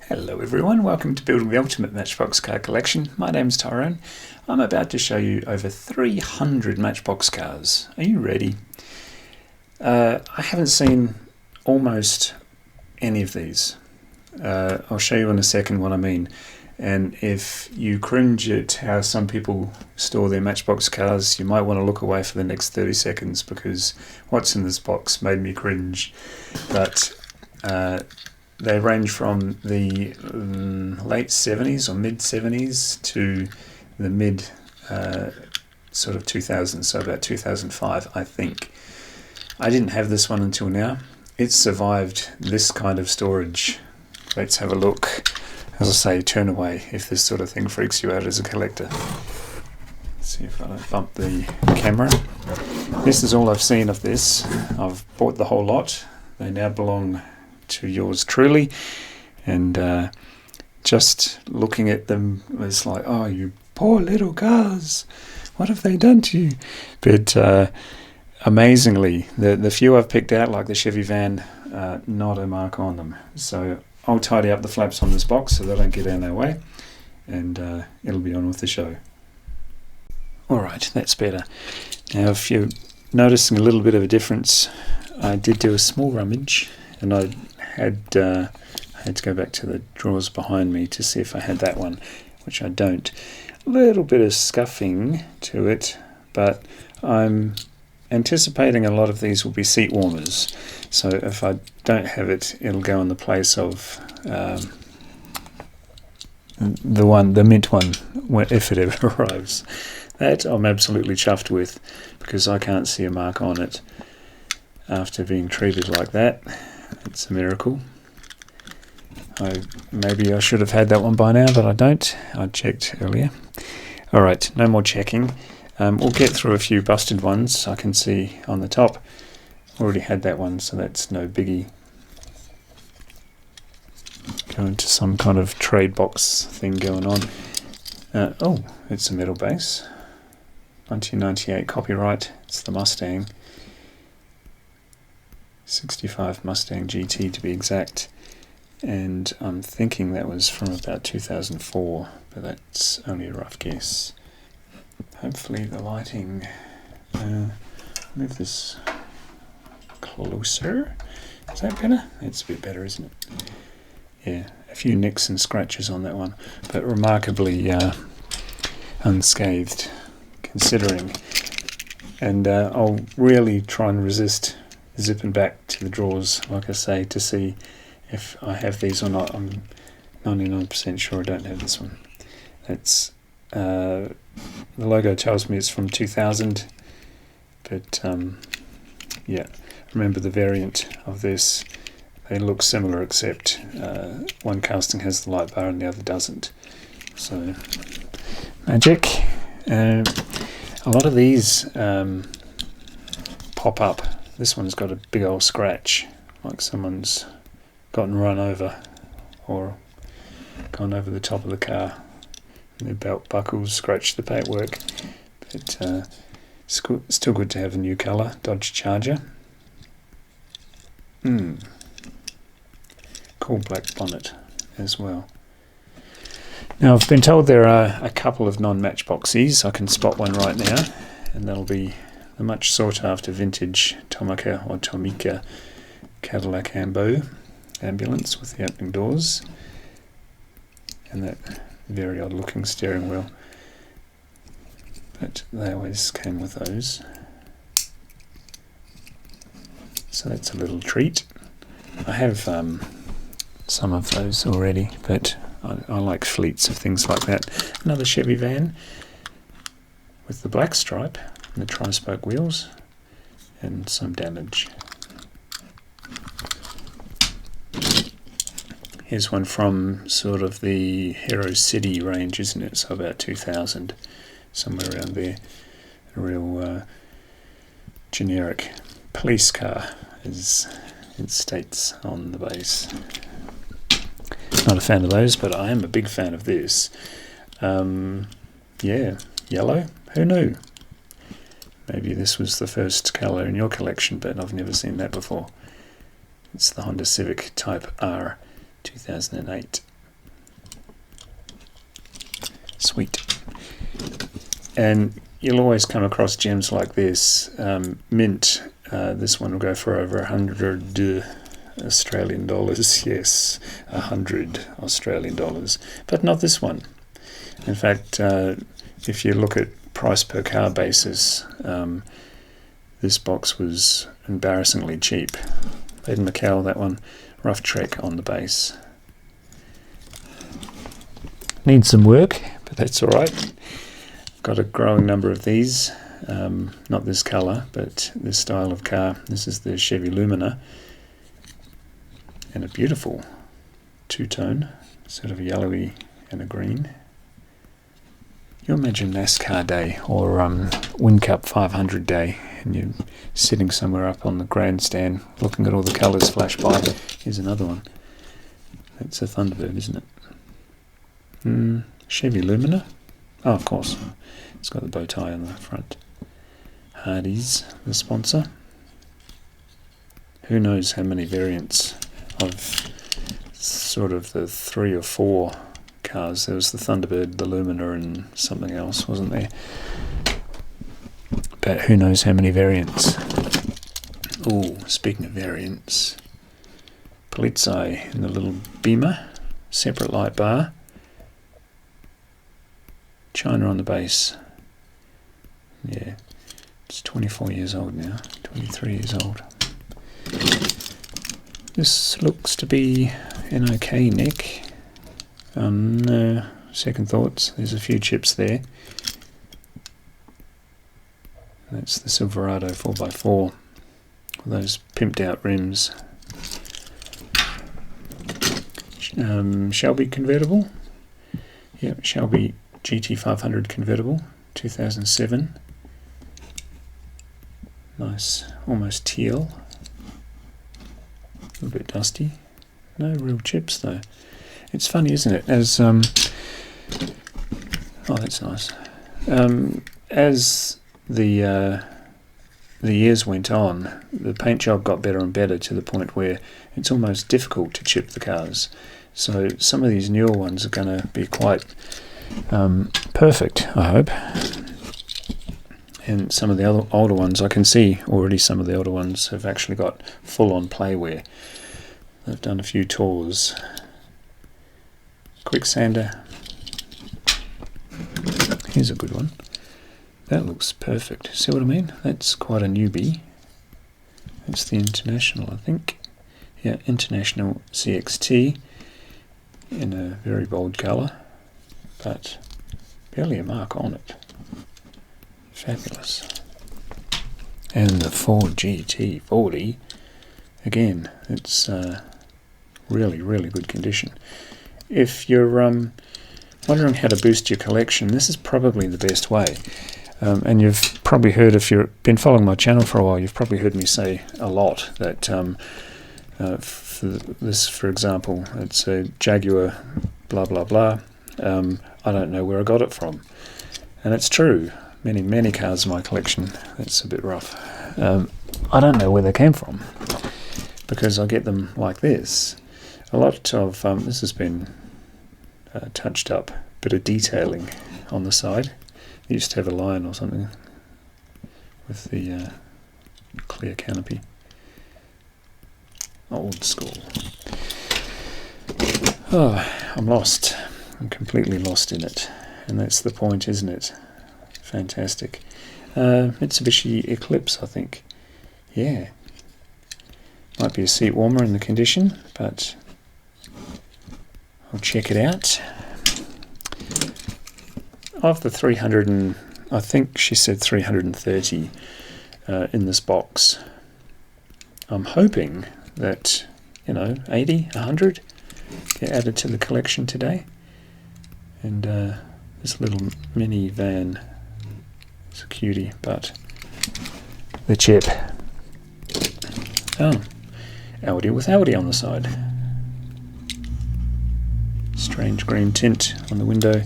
Hello everyone, welcome to Building the Ultimate Matchbox Car Collection. My name's Tyrone. I'm about to show you over 300 Matchbox cars. Are you ready? I haven't seen almost any of these. I'll show you in a second what I mean. And if you cringe at how some people store their Matchbox cars, you might want to look away for the next 30 seconds because what's in this box made me cringe. But they range from the late 70s or mid 70s to the mid sort of 2000s, so about 2005 I think. I didn't have this one until now. It's survived this kind of storage. Let's have a look. As I say, turn away if this sort of thing freaks you out as a collector. Let's see if I don't bump the camera. This is all I've seen of this. I've bought the whole lot. They now belong to yours truly, and just looking at them was like, oh, you poor little cars, what have they done to you? But amazingly, the few I've picked out, like the Chevy van, not a mark on them. So I'll tidy up the flaps on this box so they don't get in our way, and it'll be on with the show. Alright, that's better. Now if you're noticing a little bit of a difference, I did do a small rummage, and I had to go back to the drawers behind me to see if I had that one, which I don't. A little bit of scuffing to it, but I'm anticipating a lot of these will be seat warmers. So if I don't have it, it'll go in the place of the mint one, if it ever arrives. That I'm absolutely chuffed with, because I can't see a mark on it after being treated like that. It's a miracle. Maybe I should have had that one by now, but I don't. I checked earlier. Alright, no more checking. We'll get through a few busted ones I can see on the top. Already had that one, so that's no biggie. Going to some kind of trade box thing going on. Oh, it's a metal base. 1998 copyright. It's the Mustang. 65 Mustang GT to be exact, and I'm thinking that was from about 2004, but that's only a rough guess. Hopefully the lighting, move this closer, is that better? It's a bit better, isn't it? Yeah, a few nicks and scratches on that one, but remarkably unscathed considering, and I'll really try and resist zipping back to the drawers, like I say, to see if I have these or not. I'm 99% sure I don't have this one. That's the logo tells me it's from 2000, but yeah, remember the variant of this, they look similar except one casting has the light bar and the other doesn't. So magic. A lot of these pop up. This one's got a big old scratch, like someone's gotten run over or gone over the top of the car. And their belt buckles scratched the paintwork. But still good to have a new colour, Dodge Charger. Cool black bonnet as well. Now I've been told there are a couple of non-Matchboxies. I can spot one right now, and that'll be the much sought after vintage Tomica or Tomica Cadillac Ambo ambulance with the opening doors and that very odd looking steering wheel, but they always came with those, so that's a little treat. I have some of those already, but I like fleets of things like that. Another Chevy van with the black stripe and the tri-spoke wheels, and some damage. Here's one from sort of the Hero City range, isn't it? So about 2000, somewhere around there. A real generic police car, as it states on the base. Not a fan of those, but I am a big fan of this. Yeah, yellow, who knew? Maybe this was the first colour in your collection, but I've never seen that before. It's the Honda Civic Type R 2008. And you'll always come across gems like this. Mint, this one will go for over 100 Australian dollars. Yes, 100 Australian dollars, but not this one. In fact, if you look at price per car basis, this box was embarrassingly cheap. Ed McCall, that one, rough trek on the base. Needs some work, but that's all right. Got a growing number of these, not this colour, but this style of car. This is the Chevy Lumina, and a beautiful two-tone, sort of a yellowy and a green. You imagine NASCAR day or Win Cup 500 day, and you're sitting somewhere up on the grandstand looking at all the colours flash by. Here's another one. That's a Thunderbird, isn't it? Chevy Lumina. Oh, of course. It's got the bow tie on the front. Hardy's, the sponsor. Who knows how many variants of sort of the 3 or 4 cars. There was the Thunderbird, the Lumina, and something else, wasn't there? But who knows how many variants. Oh, speaking of variants, Polizei in the little Beamer, separate light bar. China on the base. Yeah, it's 24 years old now, 23 years old. This looks to be an okay neck. No second thoughts, there's a few chips there. That's the Silverado 4x4 with those pimped out rims. Shelby convertible. Yep, Shelby GT500 convertible, 2007. Nice, almost teal. A little bit dusty. No real chips though. It's funny, isn't it? As oh, that's nice. As the years went on, the paint job got better and better to the point where it's almost difficult to chip the cars. So some of these newer ones are going to be quite perfect, I hope. And some of the other older ones, I can see already some of the older ones have actually got full-on playwear. They've done a few tours. Quicksander. Here's a good one. That looks perfect. See what I mean? That's quite a newbie. That's the International, I think. Yeah, International CXT in a very bold colour, but barely a mark on it. Fabulous. And the Ford GT40, again, it's really, really good condition. If you're wondering how to boost your collection, this is probably the best way. And you've probably heard, if you've been following my channel for a while, you've probably heard me say a lot that for this, for example, it's a Jaguar blah blah blah. I don't know where I got it from, and it's true. Many cars in my collection. That's a bit rough. I don't know where they came from because I get them like this. A lot of this has been touched up, bit of detailing on the side. It used to have a lion or something with the clear canopy. Old school. Oh, I'm lost. I'm completely lost in it, and that's the point, isn't it? Fantastic. Mitsubishi Eclipse, I think. Yeah. Might be a seat warmer in the condition, but I'll check it out. Of the 300 and I think she said 330 in this box, I'm hoping that 80, 100 get added to the collection today. And this little mini van is a cutie, but the chip. Oh, Audi with Audi on the side. Strange green tint on the window.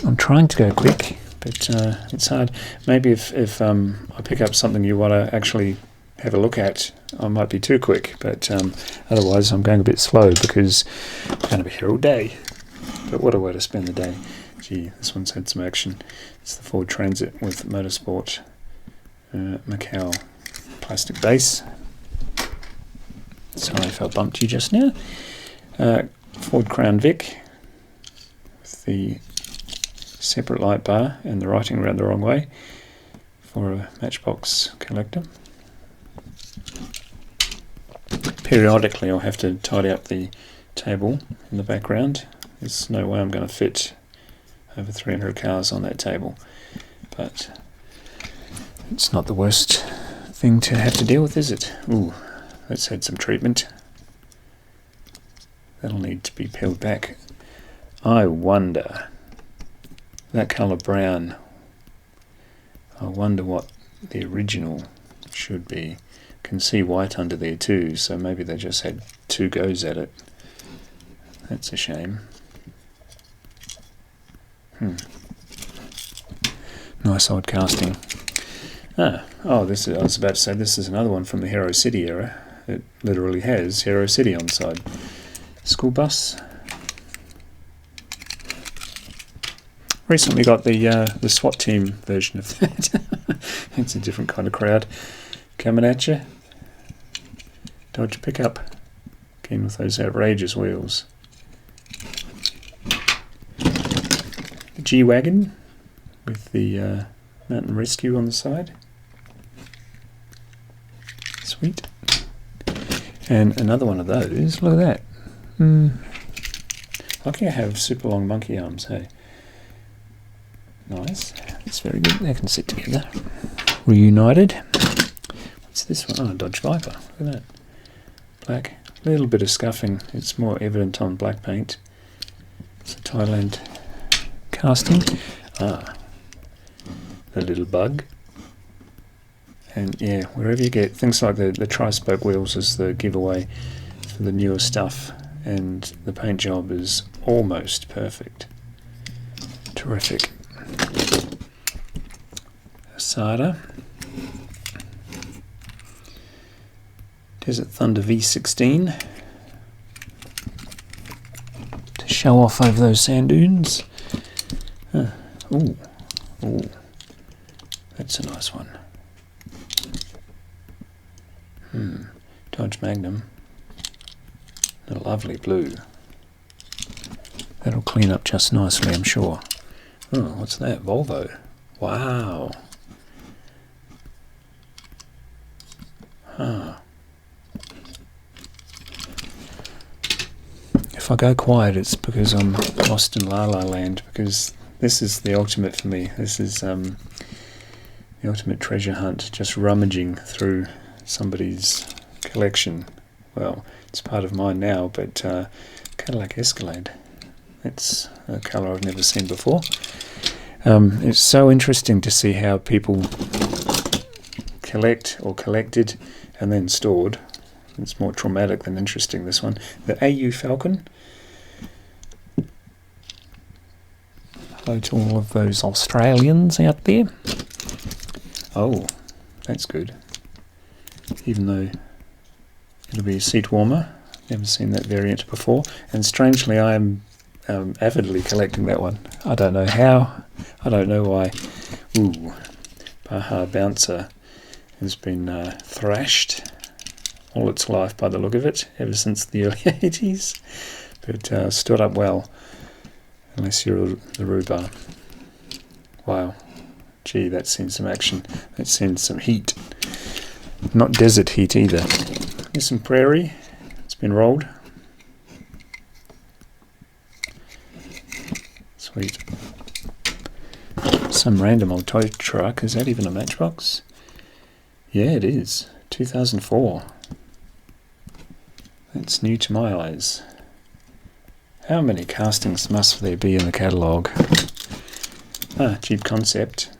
I'm trying to go quick, but it's hard. Maybe if I pick up something you want to actually have a look at, I might be too quick, but otherwise I'm going a bit slow because I'm going to be here all day. But what a way to spend the day. Gee, this one's had some action. It's the Ford Transit with Motorsport Macau plastic base. Sorry if I bumped you just now. Ford Crown Vic with the separate light bar and the writing around the wrong way for a Matchbox collector. Periodically I'll have to tidy up the table in the background. There's no way I'm going to fit over 300 cars on that table, but it's not the worst thing to have to deal with, is it? Ooh, that's had some treatment. That'll need to be peeled back. I wonder, that colour brown, I wonder what the original should be. Can see white under there too, so maybe they just had 2 goes at it. That's a shame. Nice odd casting. Oh, this is, I was about to say this is another one from the Hero City era. It literally has Hero City on the side. School bus. Recently got the SWAT team version of that. It's a different kind of crowd coming at you. Dodge pickup. Again with those outrageous wheels. The G-Wagon with the Mountain Rescue on the side. Sweet. And another one of those. Look at that. Lucky I have super long monkey arms, hey. Nice. That's very good. They can sit together. Reunited. What's this one? Oh, Dodge Viper. Look at that. Black. A little bit of scuffing. It's more evident on black paint. It's a Thailand casting. The little bug. And yeah, wherever you get things like the tri-spoke wheels is the giveaway for the newer stuff, and the paint job is almost perfect. Terrific. Asada. Desert Thunder V16 to show off over those sand dunes. Ooh, that's a nice one. Dodge Magnum, a lovely blue. That'll clean up just nicely, I'm sure. Oh, what's that? Volvo. Wow. If I go quiet, it's because I'm lost in La La Land, because this is the ultimate for me. This is the ultimate treasure hunt, just rummaging through somebody's collection. Well, it's part of mine now, but Cadillac Escalade. That's a colour I've never seen before. It's so interesting to see how people collect or collected and then stored. It's more traumatic than interesting, this one. The AU Falcon. Hello to all of those Australians out there. Oh, that's good. Even though it'll be a seat warmer. Never seen that variant before. And strangely, I am avidly collecting that one. I don't know how. I don't know why. Ooh, Baja Bouncer has been thrashed all its life by the look of it, ever since the early 80s. But stood up well, unless you're the rhubarb. Wow. Gee, that's seen some action. That's seen some heat. Not desert heat either. Here's some prairie. It's been rolled. Sweet. Some random old toy truck. Is that even a Matchbox? Yeah, it is. 2004. That's new to my eyes. How many castings must there be in the catalogue? Jeep Concept.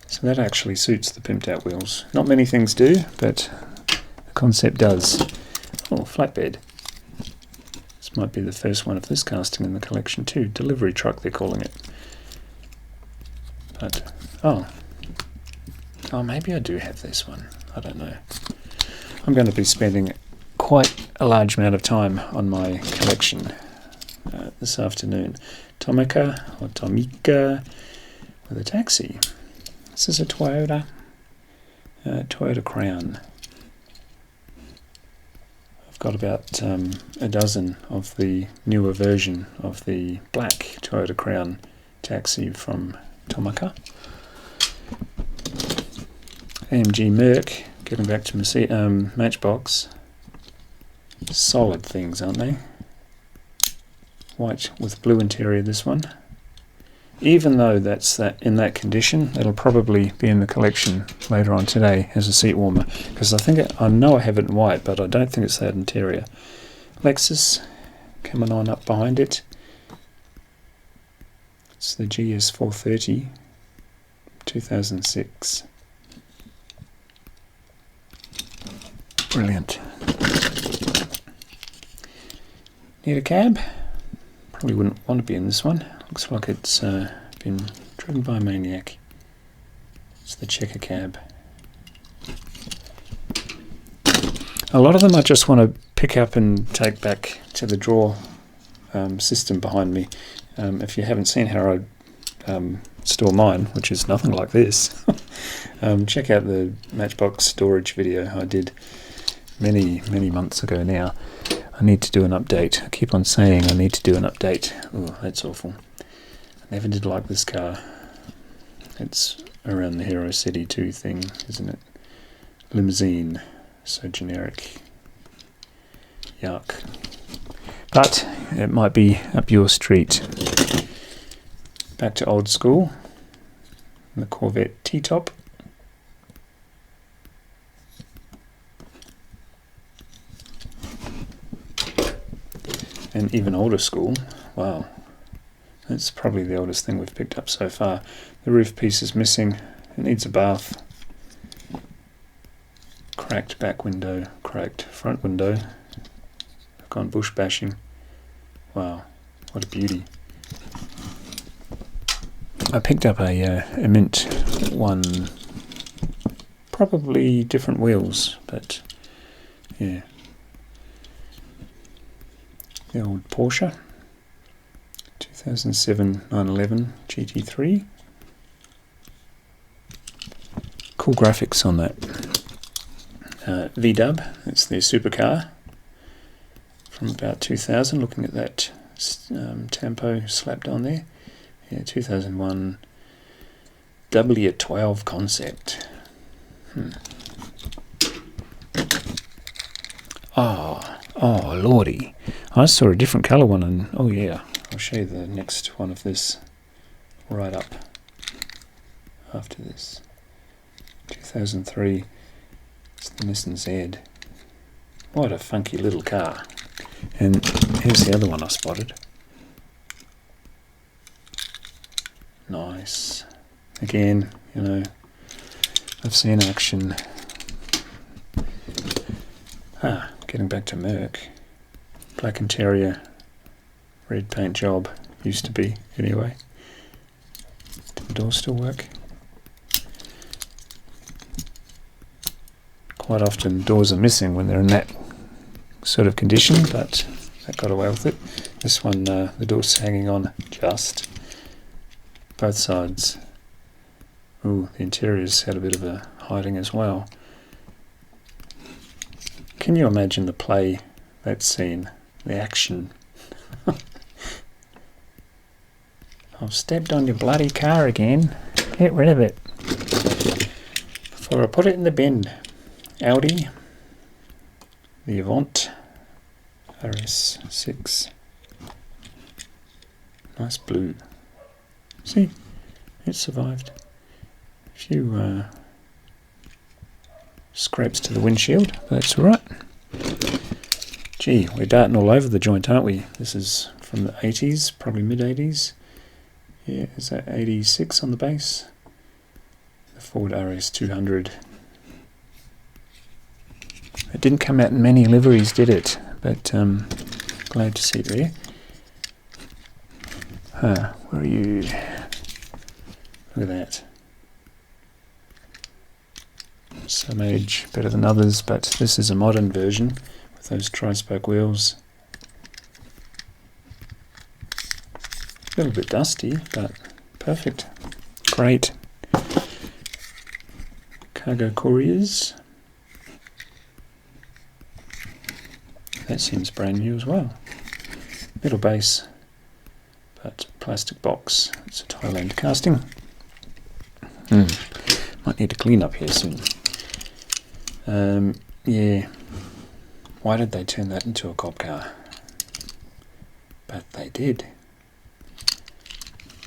So that actually suits the pimped out wheels. Not many things do, but the Concept does. Oh, flatbed. This might be the first one of this casting in the collection too. Delivery truck, they're calling it. But, oh, maybe I do have this one. I don't know. I'm going to be spending quite a large amount of time on my collection this afternoon. Tomica with a taxi. This is a Toyota Crown. I've got about a dozen of the newer version of the black Toyota Crown taxi from Tomica. AMG Merc, getting back to Matchbox. Solid things, aren't they? White with blue interior, this one. Even though that's in that condition, it'll probably be in the collection later on today as a seat warmer, because I know I have it in white, but I don't think it's that interior. Lexus coming on up behind it. It's the GS 430 2006. Brilliant. Need a cab? Probably wouldn't want to be in this one. Looks like it's been driven by a maniac. It's the checker cab. A lot of them I just want to pick up and take back to the drawer system behind me. If you haven't seen how I store mine, which is nothing like this, check out the Matchbox storage video I did many months ago now. I need to do an update. I keep on saying I need to do an update. Oh, that's awful. I never did like this car. It's around the Hero City 2 thing, isn't it? Limousine. So generic. Yuck. But it might be up your street. Back to old school. The Corvette T-top. And even older school. Wow. That's probably the oldest thing we've picked up so far. The roof piece is missing. It needs a bath. Cracked back window. Cracked front window. I've gone bush bashing. Wow. What a beauty. I picked up a mint one. Probably different wheels, but yeah. The old Porsche 2007 911 GT3. Cool graphics on that. V-Dub, it's their supercar from about 2000. Looking at that Tampo slapped on there. Yeah, 2001 W12 concept. Oh, lordy. I saw a different colour one, and oh yeah, I'll show you the next one of this right up after this. 2003, it's the Nissan Z. What a funky little car. And here's the other one I spotted. Nice. Again, you know, I've seen action. Getting back to Merc. Black interior, red paint job, used to be anyway. Do the doors still work? Quite often doors are missing when they're in that sort of condition, but that got away with it. This one, the door's hanging on just. Both sides. Ooh, the interior's had a bit of a hiding as well. Can you imagine the play, that scene, the action? I've stepped on your bloody car again. Get rid of it before I put it in the bin. Audi, the Avant RS6. Nice blue. See, it survived. A few scrapes to the windshield, but that's alright. Gee, we're darting all over the joint, aren't we? This is from the 80s, probably mid-80s. Yeah, is that 86 on the base? The Ford RS200. It didn't come out in many liveries, did it? But glad to see it there. Where are you? Look at that. Some age better than others, but this is a modern version with those tri-spoke wheels. A little bit dusty, but perfect. Great. Cargo couriers. That seems brand new as well. Metal base, but plastic box. It's a Thailand casting. Might need to clean up here soon. Yeah. Why did they turn that into a cop car? But they did.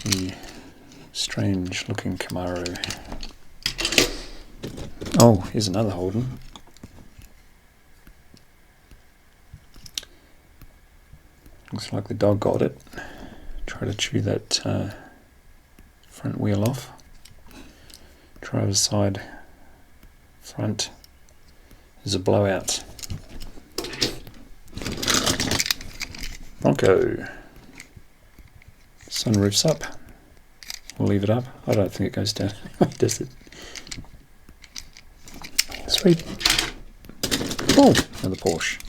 The strange looking Camaro. Oh, here's another Holden. Looks like the dog got it. Try to chew that front wheel off. Driver's side front is a blowout. Bronco. Sunroof's up. We'll leave it up. I don't think it goes down. Does it? Sweet. Oh, another Porsche.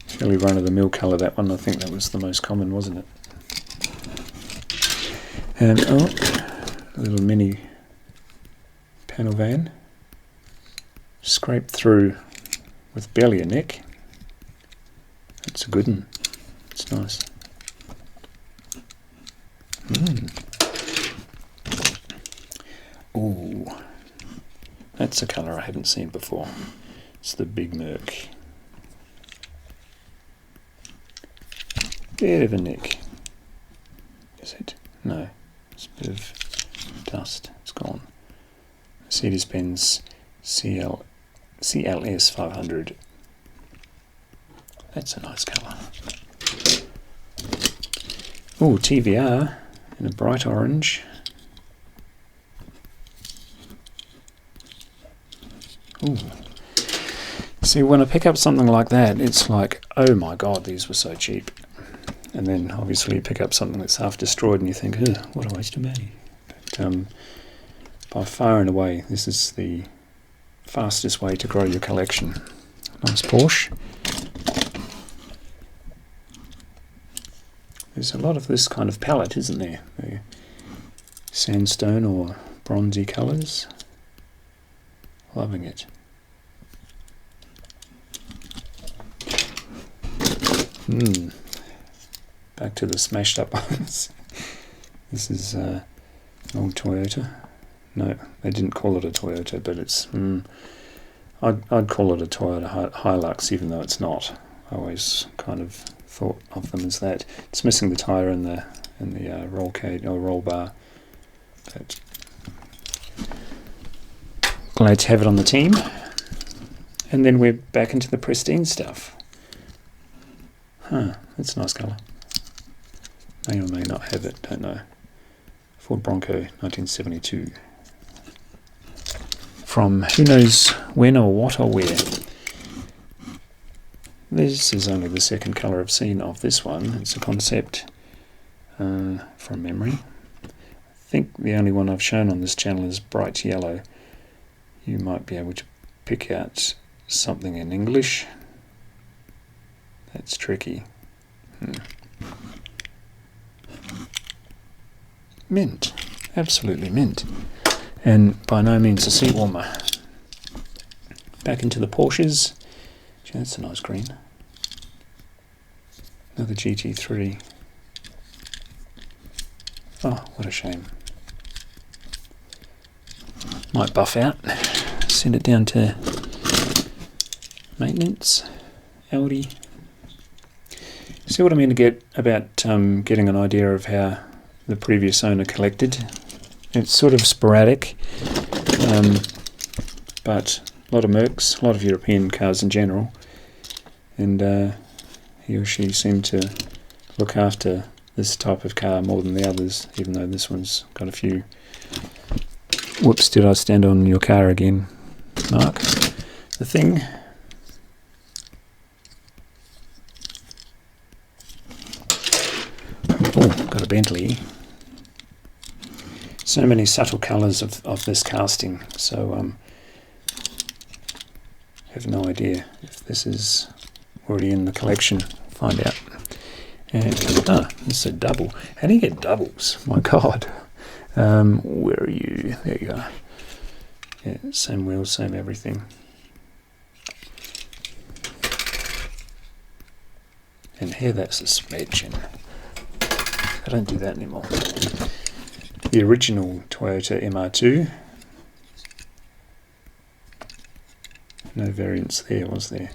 Fairly run-of-the-mill colour, that one. I think that was the most common, wasn't it? And oh, a little mini panel van. Scraped through with barely a nick. That's a good one. It's nice. Ooh, that's a colour I haven't seen before. It's the Big Merc. Bit of a nick. Is it? No. It's a bit of dust. It's gone. Mercedes-Benz CLS 500. That's a nice colour. Oh, TVR in a bright orange. Ooh. See, when I pick up something like that, it's like, oh my god, these were so cheap. And then obviously you pick up something that's half destroyed and you think, oh, what a waste of money. But by far and away, this is the fastest way to grow your collection. Nice Porsche. There's a lot of this kind of palette, isn't there? The sandstone or bronzy colours. Loving it. Back to the smashed up ones. This is an old Toyota. No, they didn't call it a Toyota, but it's... I'd call it a Toyota Hilux, even though it's not. I always kind of thought of them as that. It's missing the tyre and the roll cage or roll bar. But glad to have it on the team. And then we're back into the pristine stuff. Huh, that's a nice colour. May or may not have it, don't know. Ford Bronco, 1972. From who knows when or what or where. This is only the second colour I've seen of this one. It's a concept from memory. I think the only one I've shown on this channel is bright yellow. You might be able to pick out something in English. That's tricky. Mint. Absolutely mint. And by no means a seat warmer. Back into the Porsches. Gee, that's a nice green. Another GT3. Oh, what a shame. Might buff out. Send it down to maintenance. Audi. See what I mean to get about getting an idea of how the previous owner collected. It's sort of sporadic, but a lot of Mercs, a lot of European cars in general, and he or she seemed to look after this type of car more than the others, even though this one's got a few... Whoops, did I stand on your car again, Mark? The thing... Oh, got a Bentley. So many subtle colours of this casting. So have no idea if this is already in the collection. Find out. And this is a double. How do you get doubles? My God. Where are you? There you are. Yeah, same wheels, same everything. And here, that suspension. I don't do that anymore. The original Toyota MR2. No variants there, was there?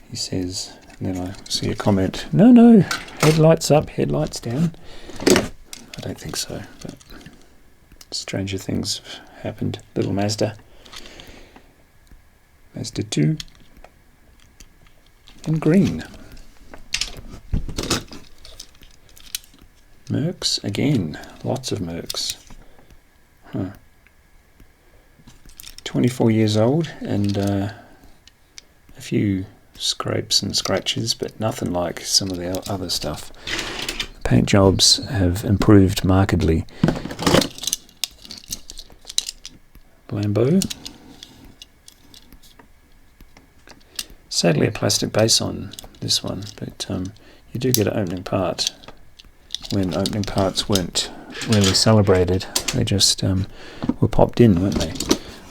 He says, and then I see a comment, no, headlights up, headlights down. I don't think so, but stranger things have happened. Little Mazda. Mazda 2. In green. Mercs again, lots of Mercs. 24 years old and a few scrapes and scratches, but nothing like some of the other stuff. Paint jobs have improved markedly. Lambo. Sadly a plastic base on this one, but you do get an opening part. When opening parts weren't really celebrated, they just were popped in, weren't they?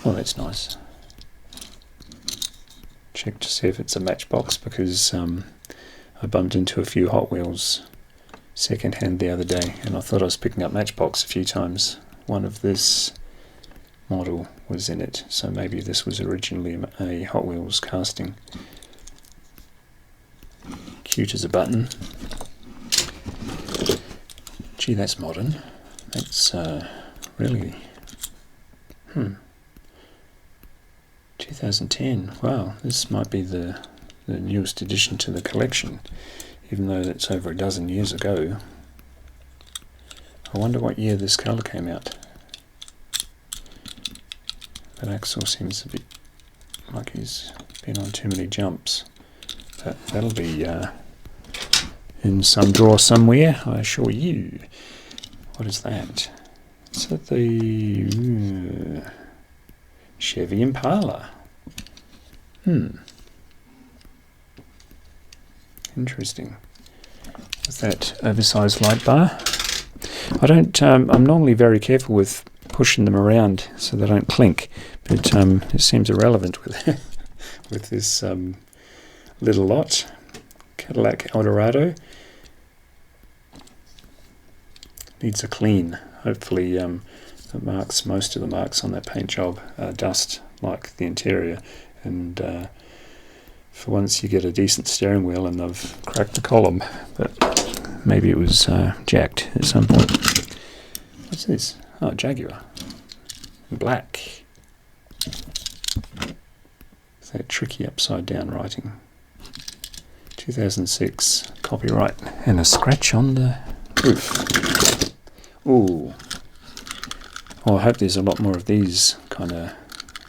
Oh, that's nice. Check to see if it's a Matchbox, because I bumped into a few Hot Wheels second-hand the other day, and I thought I was picking up Matchbox a few times. One of this model was in it, so maybe this was originally a Hot Wheels casting. Cute as a button. Gee, that's modern. That's really... 2010. Wow, this might be the newest addition to the collection, even though that's over a dozen years ago. I wonder what year this colour came out. That axle seems a bit like he's been on too many jumps. But that'll be in some drawer somewhere, I assure you. What is that? Is that the Chevy Impala? Interesting. Is that oversized light bar? I don't. I'm normally very careful with pushing them around so they don't clink, but it seems irrelevant with with this little lot. Cadillac Eldorado needs a clean. Hopefully, most of the marks on that paint job are dust like the interior, and for once you get a decent steering wheel and they've cracked the column, but maybe it was jacked at some point. What's this? Oh, Jaguar. Black. Is that tricky upside down writing? 2006 copyright, and a scratch on the roof. Ooh. Oh, I hope there's a lot more of these kind of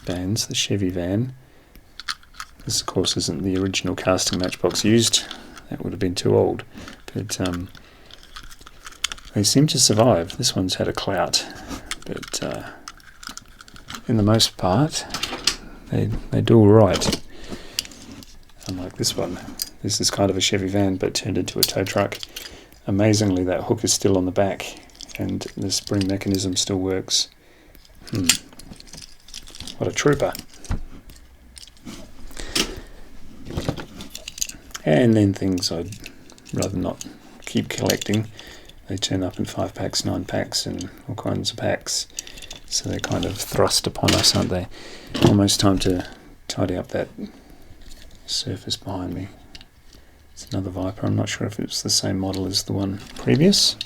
vans. The Chevy van. This, of course, isn't the original casting Matchbox used. That would have been too old. But they seem to survive. This one's had a clout, but in the most part, they do all right. Unlike this one. This is kind of a Chevy van, but turned into a tow truck. Amazingly, that hook is still on the back, and the spring mechanism still works. What a trooper. And then things I'd rather not keep collecting. They turn up in 5 packs, 9 packs, and all kinds of packs. So they're kind of thrust upon us, aren't they? Almost time to tidy up that surface behind me. It's another Viper. I'm not sure if it's the same model as the one previous.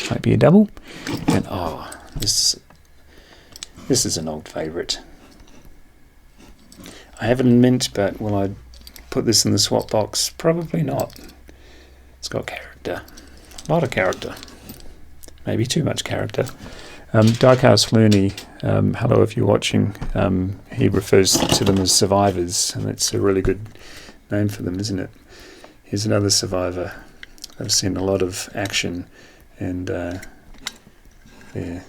Might be a double. And this is an old favourite. I have it in mint, but will I put this in the swap box? Probably not. It's got character. A lot of character. Maybe too much character. Diecast Flooney, hello if you're watching. He refers to them as survivors, and it's a really good name for them, isn't it? Here's another survivor. I've seen a lot of action, and they're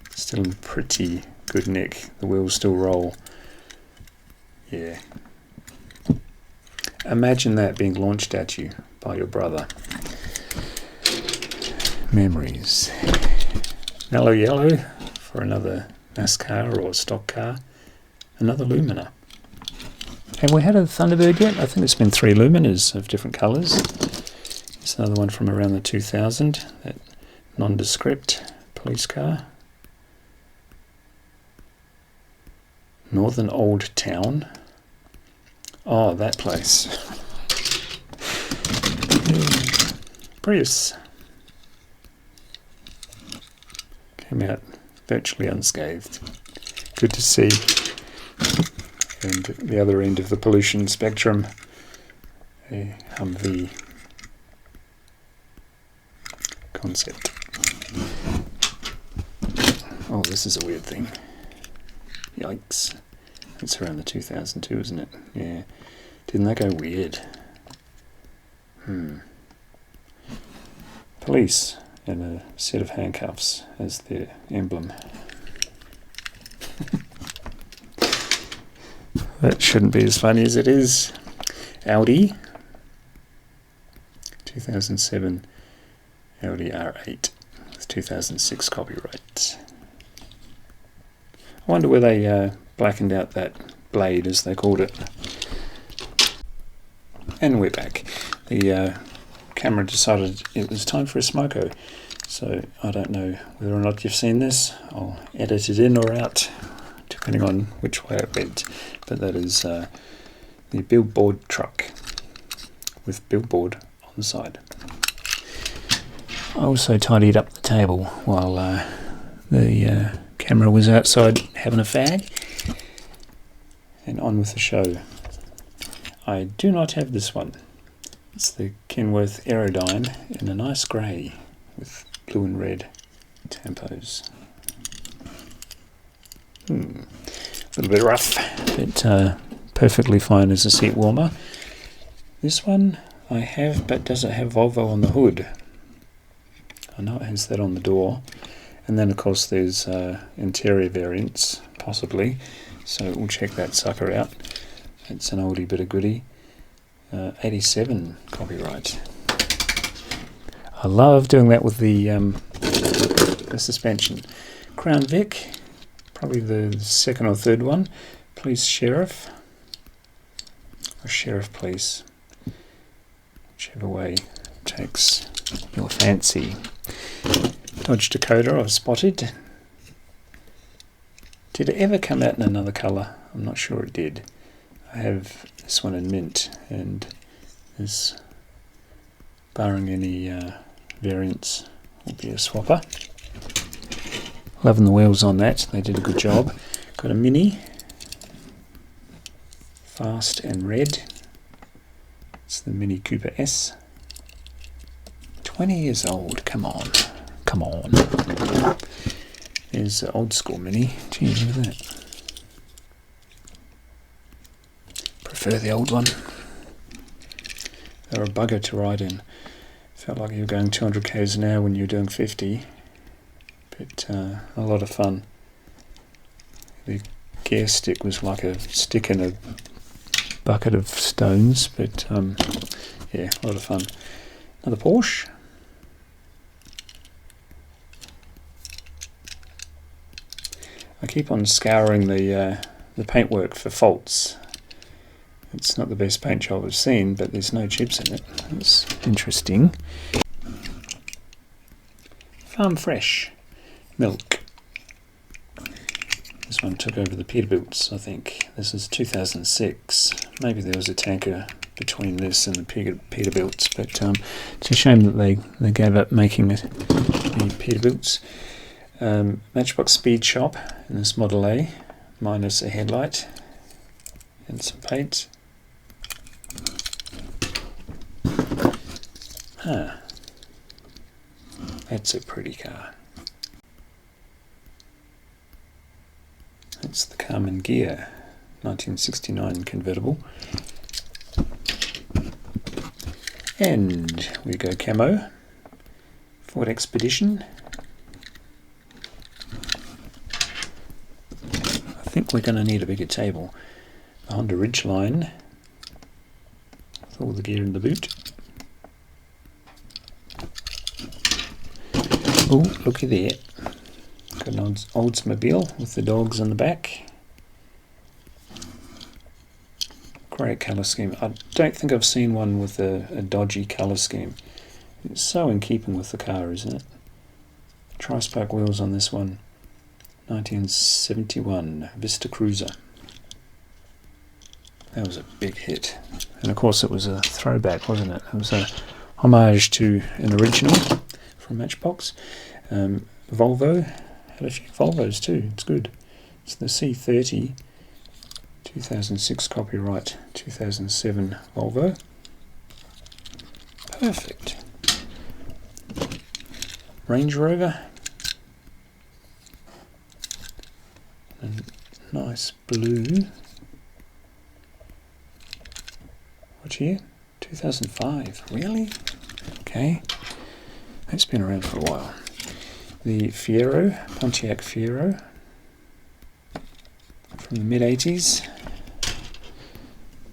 still in pretty good nick. The wheels still roll. Yeah. Imagine that being launched at you by your brother. Memories. Mellow yellow for another NASCAR or stock car. Another Lumina. Have we had a Thunderbird yet? I think it's been 3 Luminas of different colours. It's another one from around the 2000, that nondescript police car. Northern Old Town. Oh, that place. Prius. Came out virtually unscathed. Good to see. And at the other end of the pollution spectrum, a Humvee concept. Oh, this is a weird thing. Yikes. It's around the 2002, isn't it? Yeah. Didn't that go weird? Police and a set of handcuffs as their emblem. That shouldn't be as funny as it is. Audi. 2007 Audi R8 with 2006 copyright. I wonder where they blackened out that blade, as they called it. And we're back. The camera decided it was time for a smoko. So I don't know whether or not you've seen this. I'll edit it in or out, depending on which way it went. But that is the billboard truck with billboard on the side. I also tidied up the table while the camera was outside having a fag. And on with the show. I do not have this one. It's the Kenworth Aerodyne in a nice grey with blue and red tampos. A little bit rough, but perfectly fine as a seat warmer. This one I have, but does it have Volvo on the hood? I know it has that on the door. And then of course there's interior variants, possibly. So we'll check that sucker out. It's an oldie but a goodie. 87 copyright. I love doing that with the suspension. Crown Vic, probably the second or third one. Police Sheriff, or Sheriff Police, whichever way takes your fancy. Dodge Dakota I've spotted. Did it ever come out in another colour? I'm not sure it did. I have this one in mint, and this, barring any variants, will be a swapper. Loving the wheels on that, they did a good job. Got a Mini, fast and red. It's the Mini Cooper S. 20 years old, come on. Come on. There's the old school Mini. Gee, look at that. Prefer the old one. They're a bugger to ride in. Felt like you were going 200 k's an hour when you were doing 50. But a lot of fun. The gear stick was like a stick in a bucket of stones, but yeah, a lot of fun. Another Porsche. I keep on scouring the paintwork for faults. It's not the best paint job I've seen, but there's no chips in it. It's interesting. Farm Fresh milk. This one took over the Peterbilts, I think. This is 2006. Maybe there was a tanker between this and the Peterbilts, but it's a shame that they gave up making the Peterbilts. Matchbox Speed Shop in this Model A, minus a headlight and some paint. That's a pretty car. That's the Carmen Gear 1969 convertible. And we go camo, Ford Expedition. I think we're going to need a bigger table. the Honda Ridgeline with all the gear in the boot. Oh, looky there. Got an Oldsmobile with the dogs on the back. Great colour scheme. I don't think I've seen one with a dodgy colour scheme. It's so in keeping with the car, isn't it? Tri-spoke wheels on this one. 1971 Vista Cruiser. That was a big hit. And of course it was a throwback, wasn't it? It was a homage to an original from Matchbox. Volvo, had a few Volvos too, it's good. It's the C30, 2006 copyright, 2007 Volvo. Perfect. Range Rover. And nice blue. What year? 2005. Really? Okay. That's been around for a while. The Fiero, Pontiac Fiero, from the mid-80s.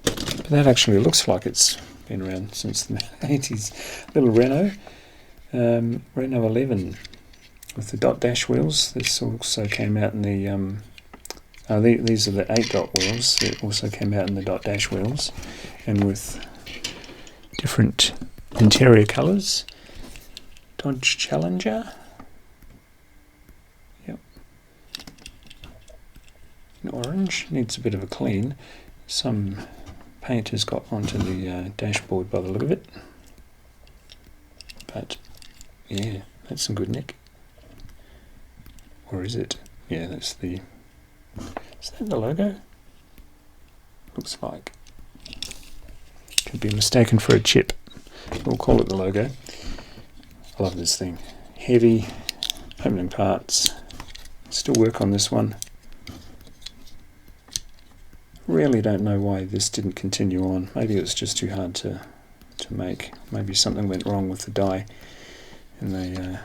But that actually looks like it's been around since the mid-80s. Little Renault, Renault 11 with the dot dash wheels. This also came out in the, these are the 8 dot wheels. It also came out in the dot dash wheels and with different interior colours. Dodge Challenger. Yep. In orange. Needs a bit of a clean. Some paint has got onto the dashboard by the look of it. But yeah, that's some good nick. Or is it? Yeah, that's the... Is that the logo? Looks like. Could be mistaken for a chip. We'll call it the logo. I love this thing. Heavy, opening parts. Still work on this one. Really don't know why this didn't continue on. Maybe it was just too hard to make. Maybe something went wrong with the die and they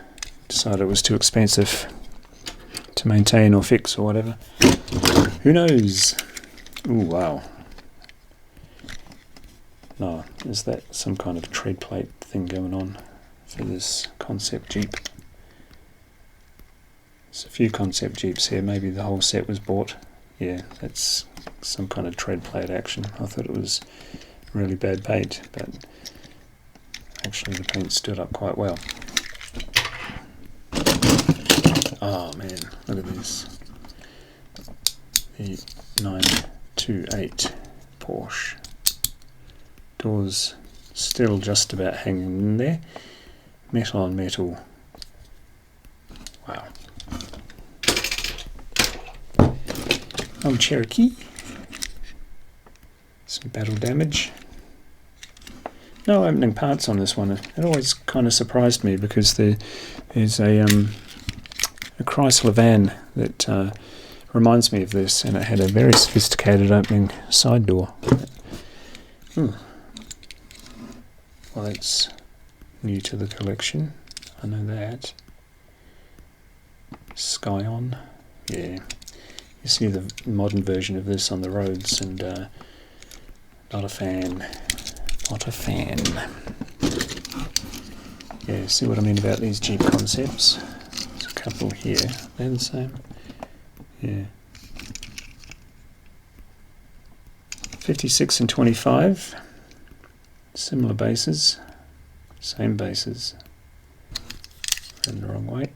decided it was too expensive to maintain or fix or whatever. Who knows? Ooh, wow. No, is that some kind of tread plate thing going on for this concept Jeep? There's a few concept Jeeps here. Maybe the whole set was bought. Yeah, that's some kind of tread plate action. I thought it was really bad paint, but actually the paint stood up quite well. Oh man, look at this. The 928 Porsche. Doors still just about hanging in there. Metal on metal. Wow. Old Cherokee. Some battle damage. No opening parts on this one. It always kind of surprised me because there's a Chrysler van that reminds me of this, and it had a very sophisticated opening side door. Well, that's new to the collection. I know that. Scion. Yeah. You see the modern version of this on the roads, and not a fan. Not a fan. Yeah, see what I mean about these Jeep concepts? There's a couple here. They're the same. Yeah. 56 and 25. Similar bases. Same bases. Ran the wrong way.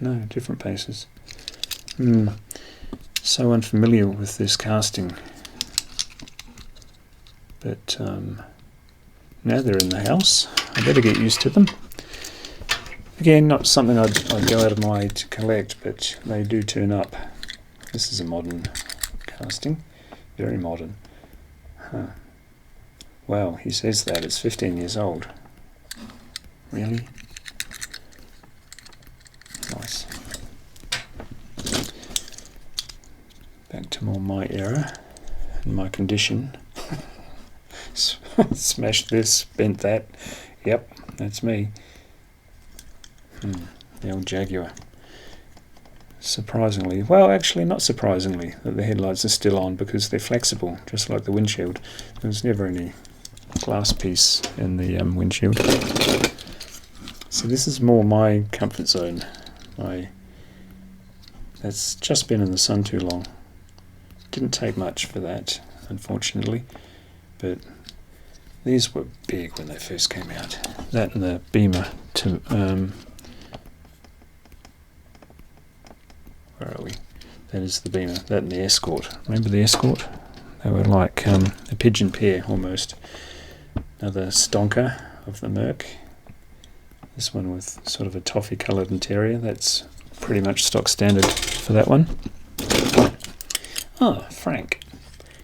No, different bases. So unfamiliar with this casting. But now they're in the house. I better get used to them. Again, not something I'd go out of my way to collect, but they do turn up. This is a modern casting. Very modern. Huh. Wow, he says that. It's 15 years old. Really? Nice. Back to more my era and my condition. Smashed this, bent that. Yep, that's me. The old Jaguar. surprisingly, well actually not surprisingly, that the headlights are still on because they're flexible, just like the windshield. There's never any glass piece in the windshield. So this is more my comfort zone. That's just been in the sun too long. Didn't take much for that, unfortunately, but these were big when they first came out. That and the Beamer to where are we? That is the Beamer. That and the Escort. Remember the Escort? They were like a pigeon pair almost. Another stonker of the Merc. This one with sort of a toffee coloured interior. That's pretty much stock standard for that one. Ah, Frank,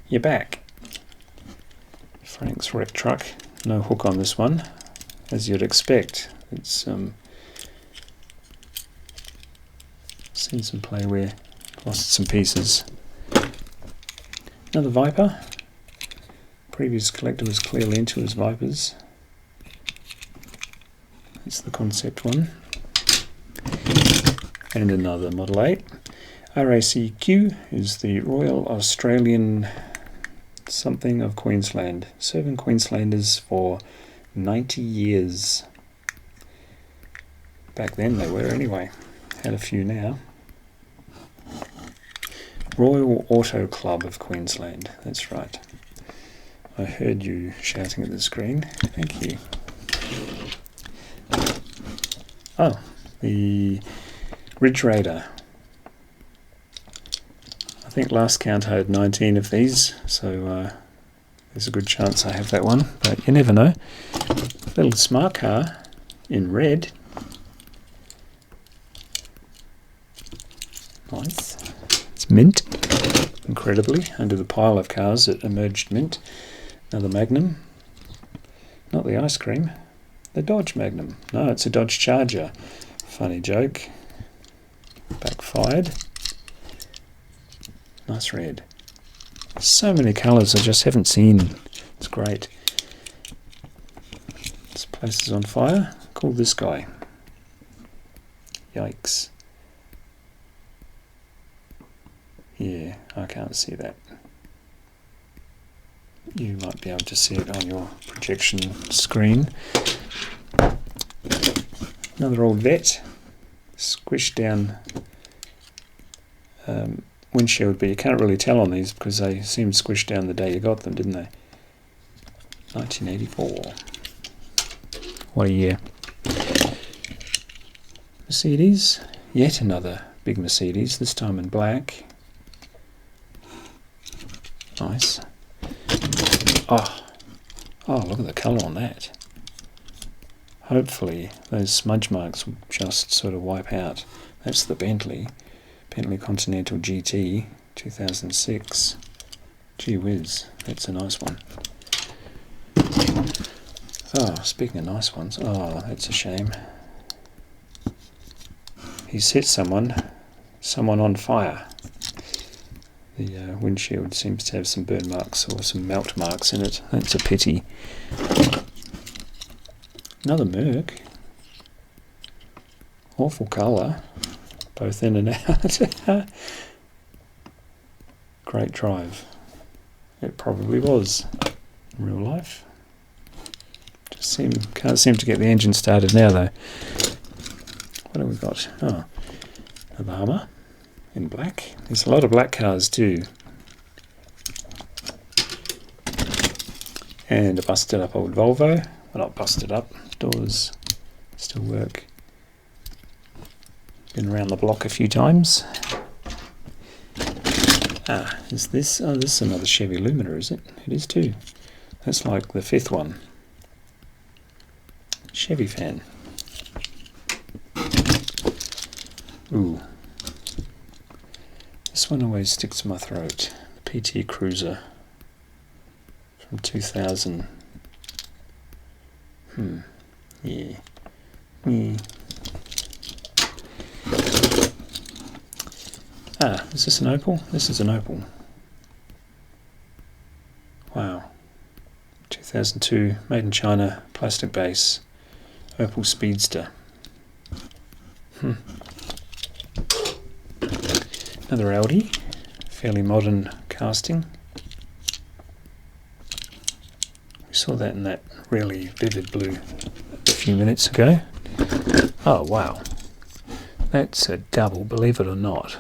you're back. Frank's wreck truck. No hook on this one, as you'd expect. It's seen some play where lost some pieces. Another Viper. Previous collector was clearly into his Vipers. That's the concept one. And another Model 8. RACQ is the Royal Australian something of Queensland, serving Queenslanders for 90 years. Back then they were anyway. Had a few now. Royal Auto Club of Queensland, that's right. I heard you shouting at the screen. Thank you. Oh, the Ridge Raider. I think last count I had 19 of these, so there's a good chance I have that one, but you never know. Little smart car in red. Nice. It's mint, incredibly, under the pile of cars that emerged mint. Another Magnum. Not the ice cream. The Dodge Magnum. No, it's a Dodge Charger. Funny joke. Backfired. Nice red. So many colours I just haven't seen. It's great. This place is on fire. Call this guy. Yikes. Yeah, I can't see that. You might be able to see it on your projection screen. Another old Vet. Squished down windshield, but you can't really tell on these because they seemed squished down the day you got them, didn't they? 1984. What a year. Mercedes. Yet another big Mercedes, this time in black. Nice. Oh, look at the colour on that. Hopefully those smudge marks will just sort of wipe out. That's the Bentley Continental GT 2006. Gee whiz, that's a nice one. Oh, speaking of nice ones, oh, that's a shame. He set someone on fire. The windshield seems to have some burn marks or some melt marks in it. That's a pity. Another Merc. Awful colour. Both in and out. Great drive. It probably was in real life. Can't seem to get the engine started now though. What have we got? Oh, another Hummer in black. There's a lot of black cars too. And a busted up old Volvo. Well, not busted up. Doors still work. Been around the block a few times. Ah, is this? Oh, this is another Chevy Lumina, is it? It is too. That's like the fifth one. Chevy fan. Ooh. This one always sticks to my throat. The PT Cruiser from 2000. Yeah. Ah, is this an Opel? This is an Opel. Wow. 2002, made in China, plastic base. Opel Speedster. Another Audi, fairly modern casting. We saw that in that really vivid blue a few minutes ago. Oh wow, that's a double, believe it or not.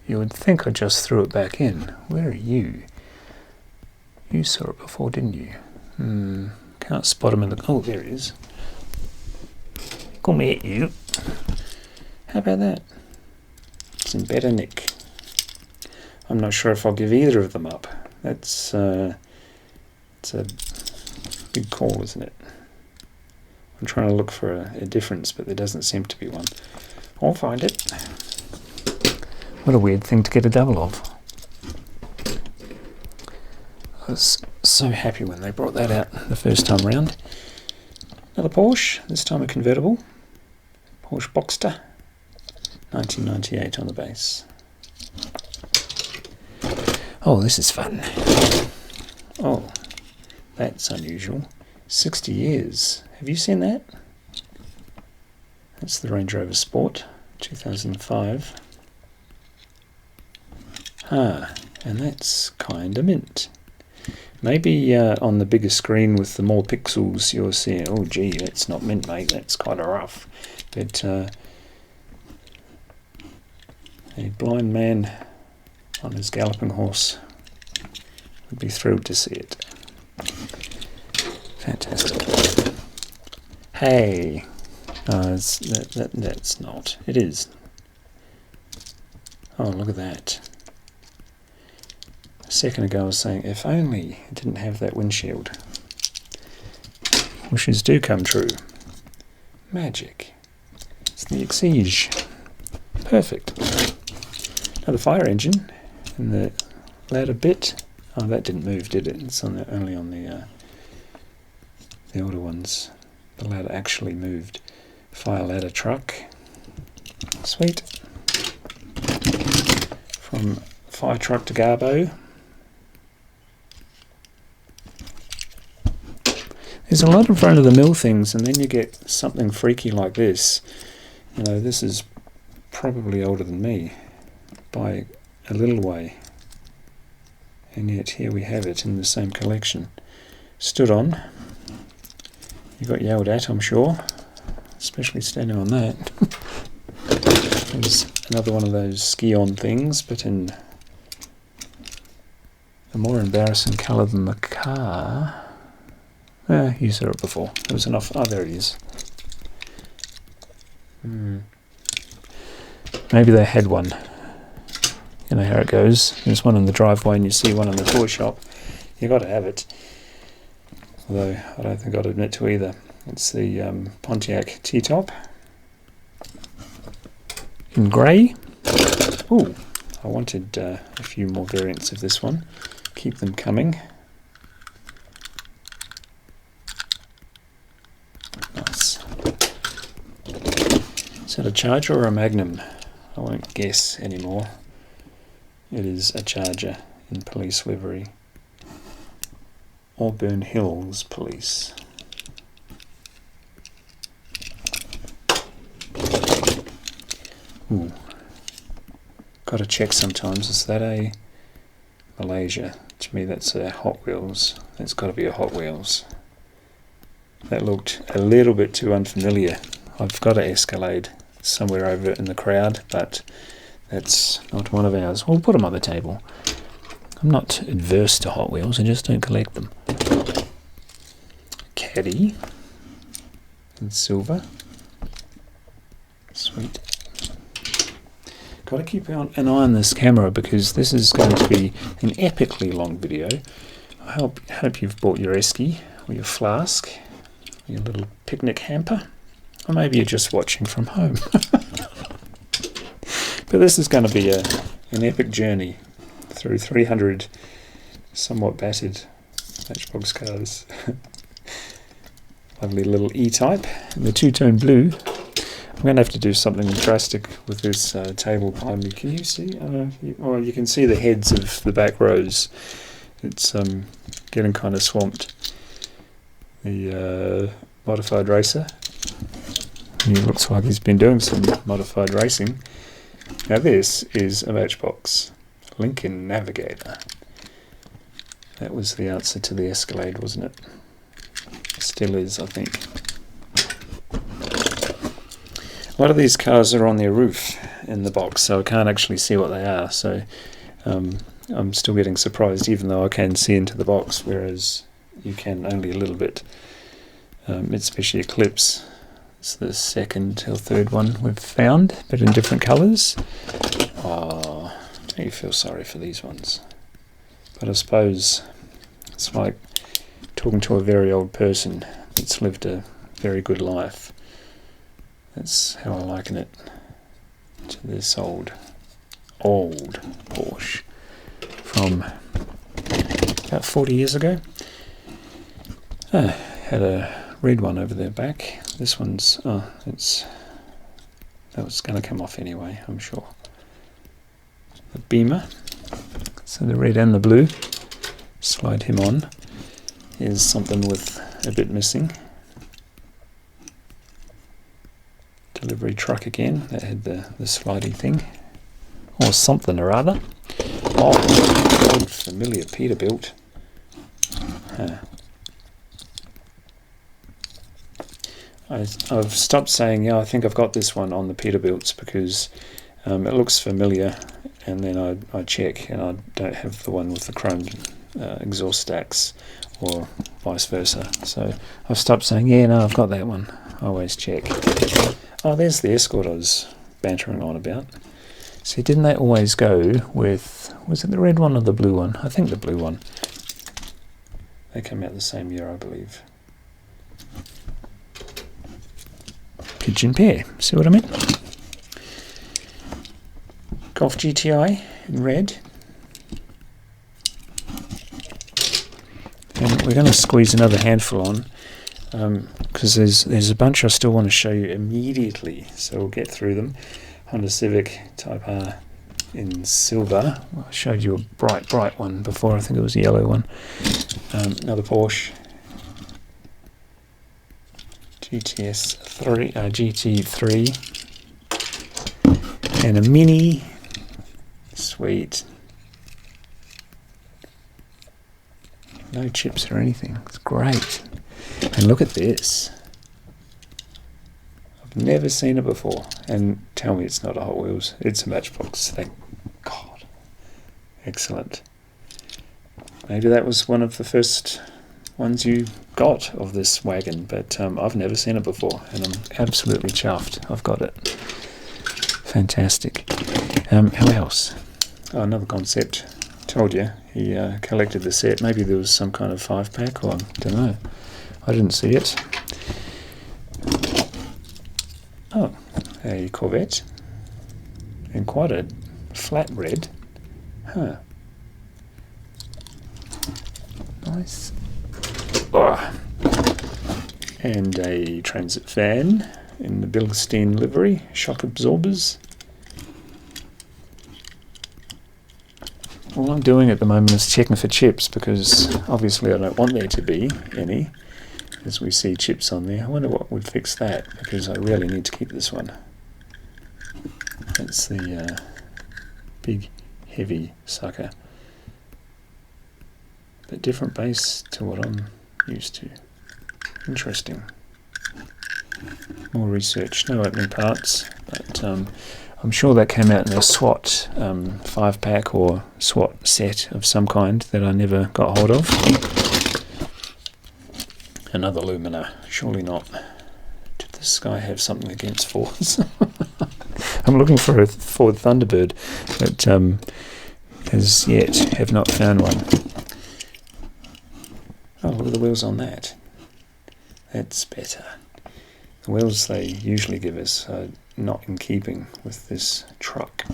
You would think I just threw it back in. Where are you? You saw it before, didn't you? Can't spot him in the... Oh, there he is. Come here, you. How about that? Some better nick. I'm not sure if I'll give either of them up. That's it's a big call, isn't it? I'm trying to look for a difference, but there doesn't seem to be one. I'll find it. What a weird thing to get a double of. I was so happy when they brought that out the first time round. Another Porsche, this time a convertible. Porsche Boxster, 1998 on the base. Oh, this is fun. Oh, that's unusual. 60 years. Have you seen that? That's the Range Rover Sport, 2005. And that's kinda mint. Maybe on the bigger screen with the more pixels you're seeing, oh gee, that's not mint, mate, that's kinda rough. But a blind man on his galloping horse would be thrilled to see it. Fantastic. Hey, that's not. It is. Oh, look at that. A second ago I was saying, if only it didn't have that windshield. Wishes do come true. Magic. It's the Exige. Perfect. Now the fire engine and the ladder bit. Oh, that didn't move, did it? It's on only on the older ones. The ladder actually moved. Fire ladder truck. Sweet. From fire truck to Garbo. There's a lot of run-of-the-mill things, and then you get something freaky like this. You know, this is probably older than me by a little way. And yet here we have it in the same collection. Stood on. You got yelled at, I'm sure. Especially standing on that. There's another one of those ski-on things, but in a more embarrassing colour than the car. You saw it before. There was enough. Oh, there it is. Maybe they had one. You know how it goes. There's one in the driveway and you see one in the toy shop. You got to have it. Although I don't think I'd admit to either. It's the Pontiac T-top in grey. Ooh, I wanted a few more variants of this one. Keep them coming. Nice. Is that a Charger or a Magnum? I won't guess anymore. It is a Charger in police livery. Auburn Hills Police. Ooh. Gotta check sometimes. Is that a Malaysia? To me that's a Hot Wheels. That's gotta be a Hot Wheels. That looked a little bit too unfamiliar. I've got an Escalade somewhere over in the crowd, but that's not one of ours. We'll put them on the table. I'm not adverse to Hot Wheels, I just don't collect them. Caddy in silver. Sweet. Got to keep an eye on this camera because this is going to be an epically long video. I hope you've bought your esky or your flask, or your little picnic hamper, or maybe you're just watching from home. But this is going to be an epic journey through 300 somewhat battered Matchbox cars. Lovely little E-Type in the two-tone blue. I'm going to have to do something drastic with this table behind me. Can you see? Well, you can see the heads of the back rows. It's getting kind of swamped. The modified racer. He looks like he's been doing some modified racing. Now this is a Matchbox Lincoln Navigator. That was the answer to the Escalade, wasn't it? Still is, I think. A lot of these cars are on their roof in the box, so I can't actually see what they are. So I'm still getting surprised, even though I can see into the box, whereas you can only a little bit. Especially Eclipse. It's the second or third one we've found, but in different colours. Oh, don't you feel sorry for these ones? But I suppose it's like talking to a very old person that's lived a very good life. That's how I liken it to this old Porsche from about 40 years ago. Had a red one over their back. This one's, that was going to come off anyway, I'm sure. The Beamer, so the red and the blue. Slide him on. Here's something with a bit missing. Delivery truck again, that had the slidey thing, or something or other. Oh, old familiar Peterbilt. I've stopped saying, yeah, I think I've got this one on the Peterbilts, because it looks familiar, and then I check and I don't have the one with the chrome exhaust stacks, or vice versa. So I've stopped saying, yeah, no, I've got that one. I always check. Oh, there's the Escort I was bantering on about. See, didn't they always go with, was it the red one or the blue one? I think the blue one. They came out the same year, I believe. Pigeon pair, see what I mean? Golf GTI in red. And we're going to squeeze another handful on, because there's a bunch I still want to show you immediately, so we'll get through them. Honda Civic Type R in silver. I showed you a bright one before, I think it was a yellow one. Another Porsche GT3, and a Mini. Sweet. No chips or anything. It's great. And look at this. I've never seen it before. And tell me it's not a Hot Wheels. It's a Matchbox. Thank God. Excellent. Maybe that was one of the first ones you got of this wagon, but I've never seen it before, and I'm absolutely chuffed I've got it. Fantastic. Who else? Oh, another concept. Told you, he collected the set. Maybe there was some kind of 5-pack, or I don't know. I didn't see it. Oh, a Corvette. And quite a flat red. Huh. Nice. Oh. And a transit van in the Bilstein livery, shock absorbers. All I'm doing at the moment is checking for chips, because obviously I don't want there to be any, as we see chips on there. I wonder what would fix that, because I really need to keep this one. That's the big heavy sucker. But different base to what I'm used to. Interesting. More research, no opening parts, but I'm sure that came out in a SWAT 5-pack or SWAT set of some kind that I never got hold of. Another Lumina, surely not. Did this guy have something against Fords? I'm looking for a Ford Thunderbird, but as yet have not found one. Oh, look at the wheels on that. That's better. The wheels they usually give us are not in keeping with this truck.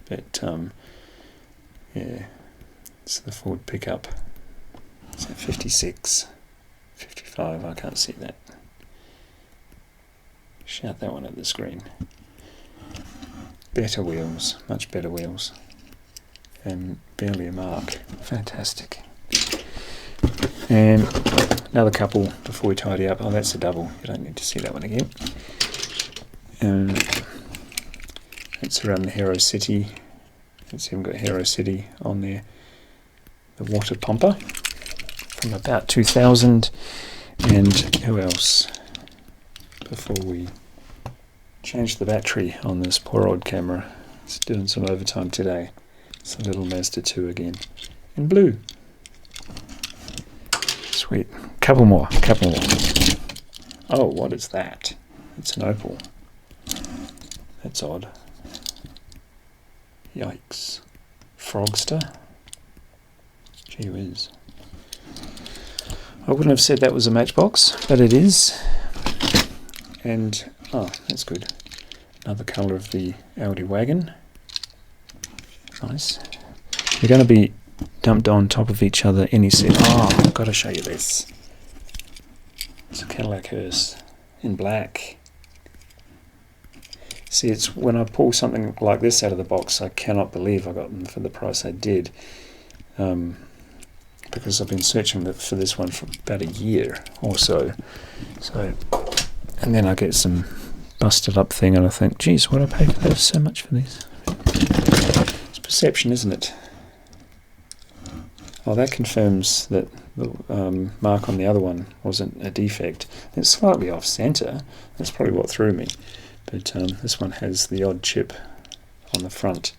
But, yeah, it's the Ford pickup. Is that 56? 55, I can't see that. Shout that one at the screen. Better wheels, much better wheels. And barely a mark. Fantastic. And another couple before we tidy up. Oh, that's a double. You don't need to see that one again. It's around the Hero City. You can see we've got Hero City on there. The water pumper from about 2000. And who else? Before we change the battery on this poor old camera. It's doing some overtime today. It's a little Mazda 2 again. In blue. Sweet. Couple more. Oh, what is that? It's an opal. That's odd. Yikes. Frogster? Gee whiz. I wouldn't have said that was a Matchbox, but it is. And, oh, that's good. Another colour of the Audi wagon. Nice. They're going to be dumped on top of each other any set. Oh, I've got to show you this. It's a Cadillac hearse in black. See, it's when I pull something like this out of the box, I cannot believe I got them for the price I did. Because I've been searching for this one for about a year or so. And then I get some busted up thing and I think, geez, what did I pay for this so much for these? It's perception, isn't it? Oh, that confirms that the mark on the other one wasn't a defect. It's slightly off centre. That's probably what threw me. But this one has the odd chip on the front.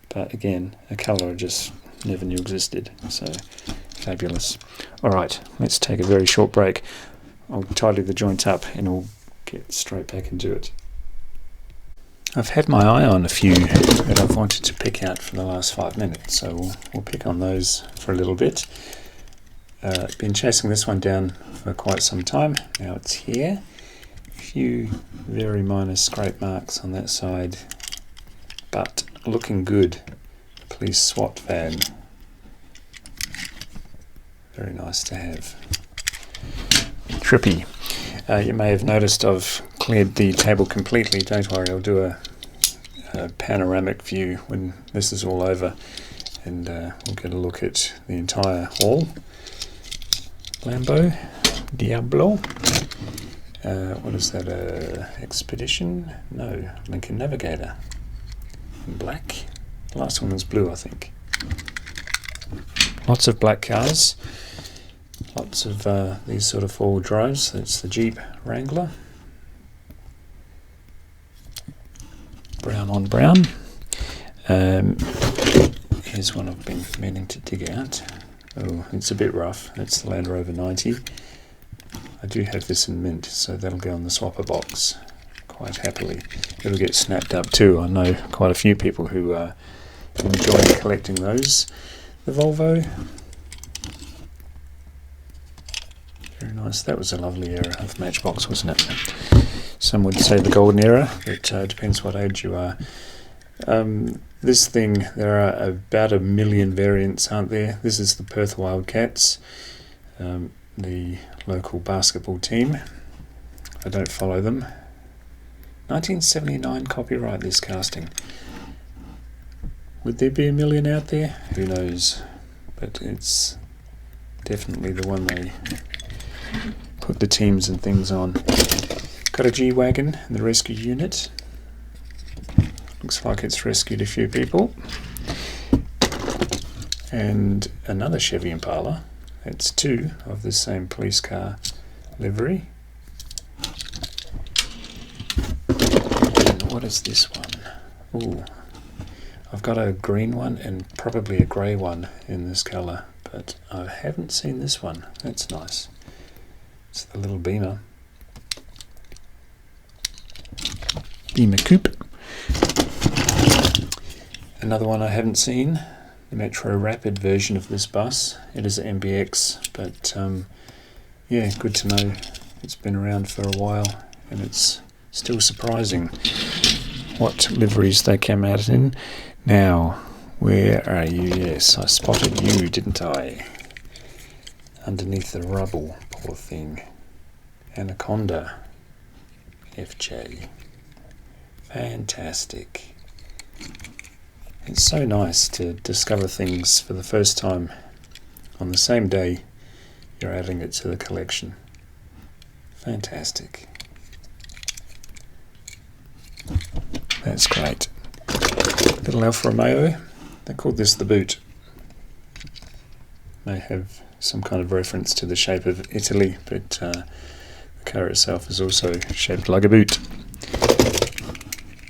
But again, a colour I just never knew existed. So fabulous. Alright, let's take a very short break. I'll tidy the joint up and we'll get straight back into it. I've had my eye on a few that I've wanted to pick out for the last 5 minutes, so we'll pick on those for a little bit. Been chasing this one down for quite some time. Now it's here. A few very minor scrape marks on that side, but looking good. Police SWAT van. Very nice to have. Trippy. You may have noticed I've cleared the table completely. Don't worry, I'll do a panoramic view when this is all over, and we'll get a look at the entire hall. Lambo, Diablo. What is that? Expedition? No, Lincoln Navigator. In black. The last one was blue, I think. Lots of black cars. Lots of these sort of four-wheel drives. That's the Jeep Wrangler. Brown on brown. Here's one I've been meaning to dig out. Oh, it's a bit rough. It's the Land Rover 90. I do have this in mint, so that'll go on the swapper box quite happily. It'll get snapped up too. I know quite a few people who enjoy collecting those. The Volvo. Very nice. That was a lovely era of Matchbox, wasn't it? Some would say the golden era. It depends what age you are. This thing, there are about 1 million variants, aren't there? This is the Perth Wildcats, the local basketball team. I don't follow them. 1979 copyright, this casting. Would there be 1 million out there? Who knows? But it's definitely the one they put the teams and things on. Got a G-Wagon in the rescue unit. Looks like it's rescued a few people. And another Chevy Impala. It's two of the same police car livery. And what is this one? Ooh, I've got a green one and probably a grey one in this colour, but I haven't seen this one. That's nice. It's the little Beamer. Beamer Coupe. Another one I haven't seen, the Metro Rapid version of this bus. It is an MBX, but yeah, good to know it's been around for a while, and it's still surprising what liveries they came out in. Now, where are you? Yes, I spotted you, didn't I? Underneath the rubble, poor thing. Anaconda. FJ. Fantastic. It's so nice to discover things for the first time on the same day you're adding it to the collection. Fantastic. That's great. Little Alfa Romeo. They called this the boot. May have some kind of reference to the shape of Italy, but the car itself is also shaped like a boot.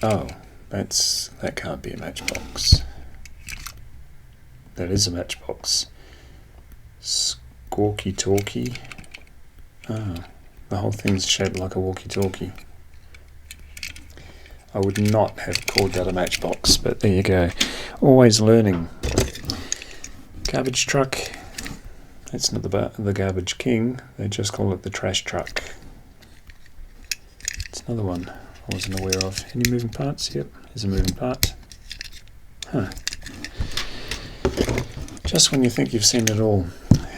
Oh, that can't be a Matchbox. That is a Matchbox. Walkie-talkie. Oh, the whole thing's shaped like a walkie-talkie. I would not have called that a Matchbox, but there you go. Always learning. Garbage truck. It's not the garbage king. They just call it the trash truck. It's another one I wasn't aware of. Any moving parts? Yep, there's a moving part. Huh. Just when you think you've seen it all.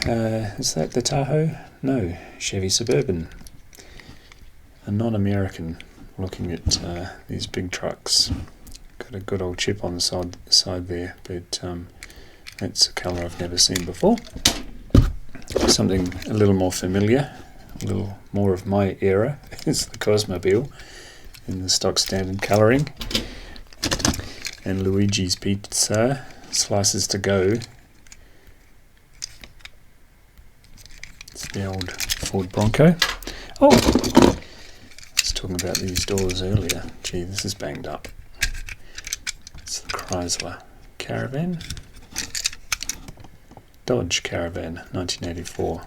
Is that the Tahoe? No, Chevy Suburban. A non-American looking at these big trucks. Got a good old chip on the side there, but that's a colour I've never seen before. Something a little more familiar, a little more of my era, is the Cosmobile in the stock standard colouring. And Luigi's Pizza, slices to go. It's the old Ford Bronco. Oh! I was talking about these doors earlier. Gee, this is banged up. It's the Chrysler Caravan. Dodge Caravan, 1984.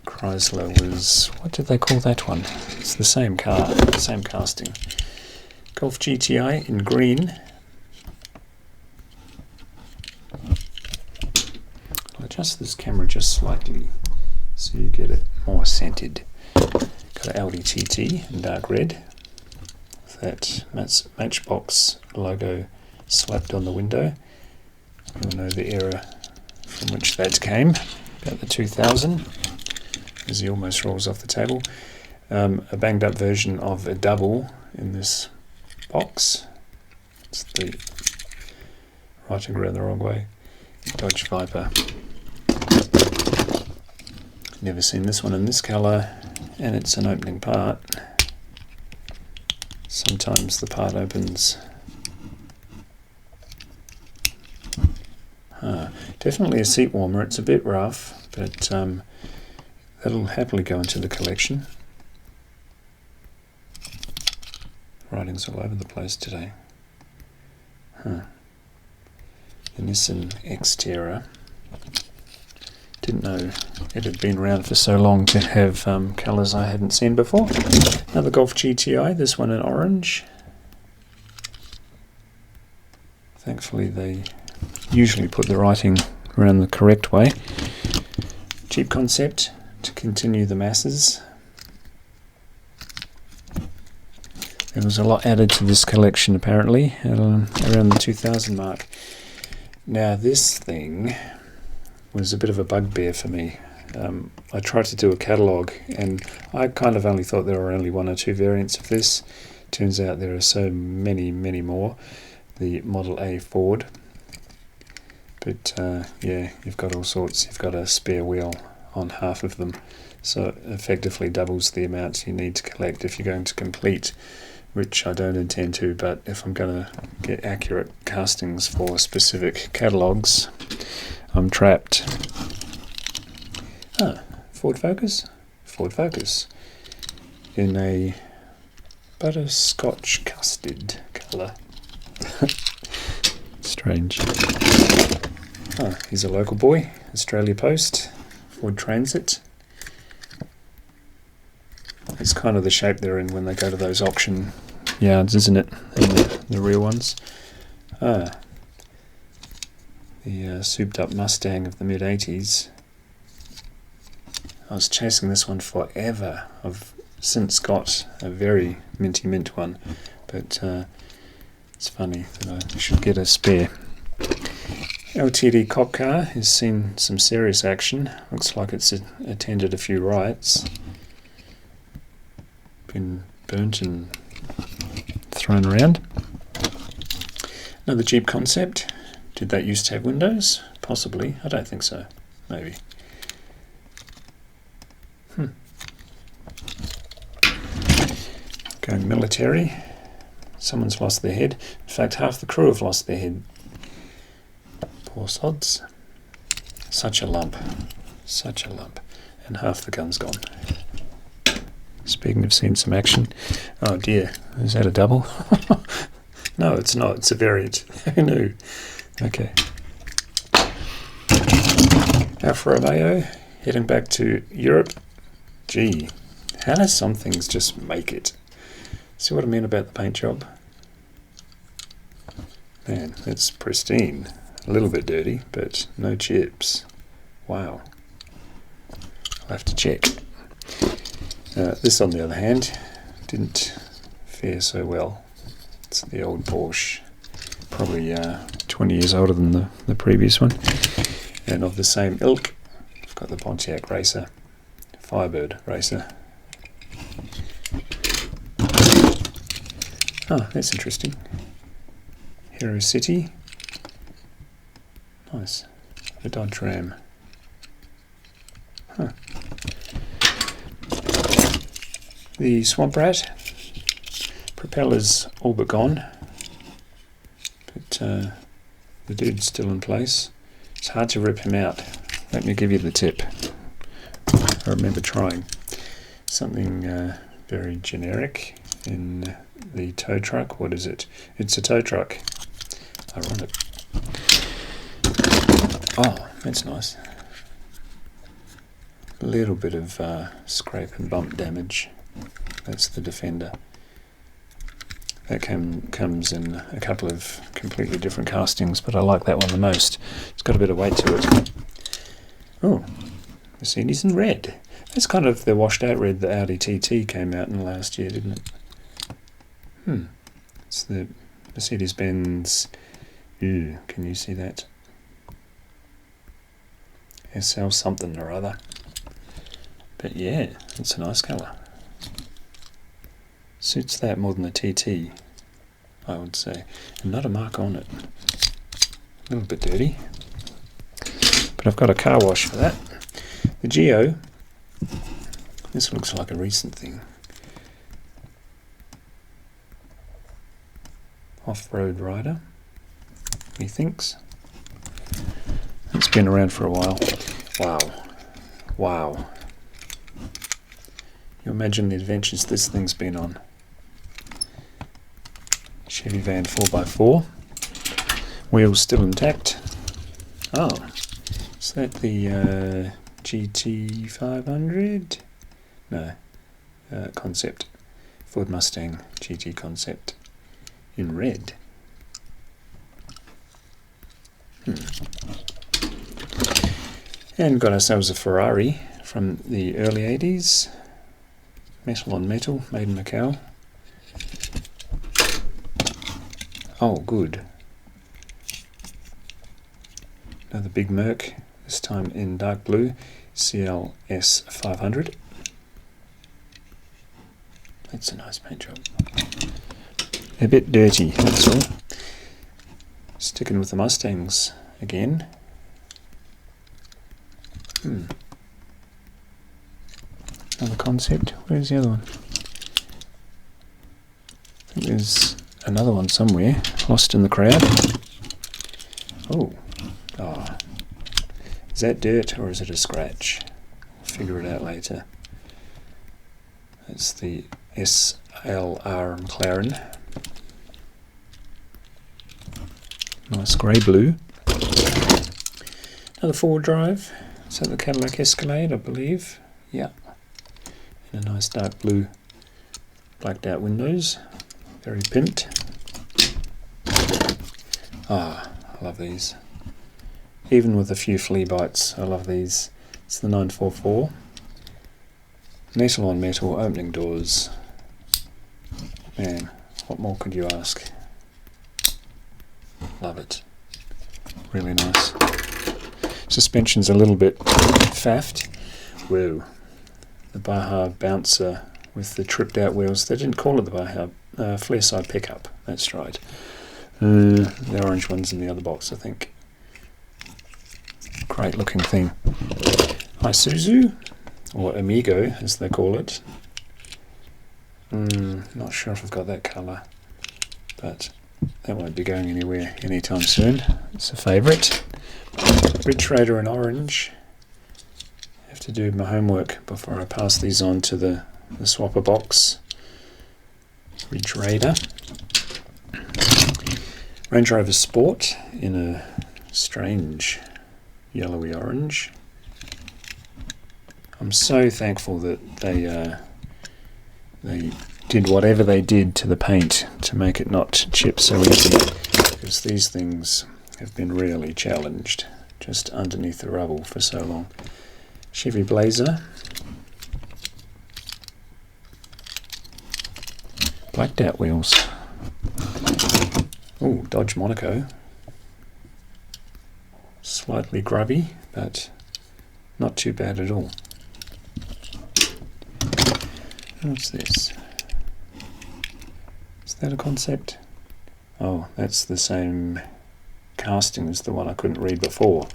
Chrysler was, what did they call that one? It's the same car, same casting. Golf GTI in green. I'll adjust this camera just slightly so you get it more scented. Got an Audi TT in dark red. That Matchbox logo slapped on the window. You'll know the era from which that came, about the 2000, as he almost rolls off the table. A banged up version of a double in this box. It's the writing around the wrong way. Dodge Viper. Never seen this one in this colour, and it's an opening part. Sometimes the part opens. Definitely a seat warmer. It's a bit rough, but that'll happily go into the collection. Writing's all over the place today. The Nissan Xterra. Didn't know it had been around for so long to have colours I hadn't seen before. Another Golf GTI, this one in orange. Thankfully they usually put the writing around the correct way. Cheap concept to continue the masses. There was a lot added to this collection apparently around the 2000 mark. Now this thing was a bit of a bugbear for me. I tried to do a catalogue and I kind of only thought there were only one or two variants of this. Turns out there are so many more. The Model A Ford. But yeah, you've got all sorts. You've got a spare wheel on half of them, so it effectively doubles the amount you need to collect if you're going to complete, which I don't intend to, but if I'm going to get accurate castings for specific catalogues, I'm trapped. Ford Focus? Ford Focus in a butterscotch custard colour. Strange. Here's a local boy, Australia Post, Ford Transit. It's kind of the shape they're in when they go to those auction yards, isn't it? And the real ones. The souped up Mustang of the mid-80s. I was chasing this one forever. I've since got a very minty mint one, but it's funny that I should get a spare. LTD cop car has seen some serious action. Looks like it's attended a few riots. Been burnt and thrown around. Another Jeep concept. Did that used to have windows? Possibly. I don't think so. Maybe. Going military. Someone's lost their head. In fact, half the crew have lost their head. Poor sods. Such a lump. Such a lump. And half the gun's gone. Speaking of seeing some action. Oh dear, is that a double? No, it's not. It's a variant. Who knew? Okay. Alfa Romeo, heading back to Europe. Gee, how does some things just make it? See what I mean about the paint job? Man, it's pristine. A little bit dirty, but no chips. Wow. I'll have to check. This, on the other hand, didn't fare so well. It's the old Porsche, probably 20 years older than the previous one, and of the same ilk. I've got the Pontiac Racer, Firebird Racer. Oh, that's interesting. Hero City. Nice. The Dodge Ram. Huh. The Swamp Rat. Propeller's all but gone. But the dude's still in place. It's hard to rip him out. Let me give you the tip. I remember trying something very generic in the tow truck. What is it? It's a tow truck. Ironic. Oh, that's nice. A little bit of scrape and bump damage. That's the Defender. That comes in a couple of completely different castings, but I like that one the most. It's got a bit of weight to it. Oh, Mercedes in red. That's kind of the washed out red that Audi TT came out in last year, didn't it? It's the Mercedes-Benz. Ew, can you see that? SL something or other. But yeah, it's a nice colour. Suits that more than the TT, I would say. And not a mark on it. A little bit dirty. But I've got a car wash for that. The Geo. This looks like a recent thing. Off-road rider, methinks. It's been around for a while. Wow. Wow. You imagine the adventures this thing's been on. Chevy van 4x4. Wheels still intact. Oh, is that the GT500? No, Concept. Ford Mustang GT Concept in red. And got ourselves a Ferrari from the early 80s. Metal on metal, made in Macau. Oh, good. Another big Merc, this time in dark blue, CLS 500. That's a nice paint job. A bit dirty, that's all. Sticking with the Mustangs again. Another Concept. Where's the other one? I think there's another one somewhere, lost in the crowd. Oh. Is that dirt or is it a scratch? We'll figure it out later. That's the SLR McLaren. Nice grey blue. Another 4-wheel drive. Is that the Cadillac Escalade, I believe? Yeah. And a nice dark blue, blacked out windows. Very pimped. I love these. Even with a few flea bites, I love these. It's the 944. Metal on metal, opening doors. Man, what more could you ask? Love it. Really nice. Suspension's a little bit faffed. Whoa. The Baja Bouncer with the tripped out wheels. They didn't call it the Baja flare side pickup. That's right. The orange one's in the other box, I think. Great looking thing. Isuzu, or Amigo as they call it. Not sure if I've got that colour. but that won't be going anywhere anytime soon. It's a favourite. Ridge Raider in orange. I have to do my homework before I pass these on to the swapper box. Ridge Raider. Range Rover Sport in a strange yellowy orange. I'm so thankful that they did whatever they did to the paint to make it not chip so easy, because these things have been really challenged just underneath the rubble for so long. Chevy Blazer. Blacked out wheels. Oh, Dodge Monaco. Slightly grubby, but not too bad at all. What's this? Is that a concept? Oh, that's the same casting as the one I couldn't read before.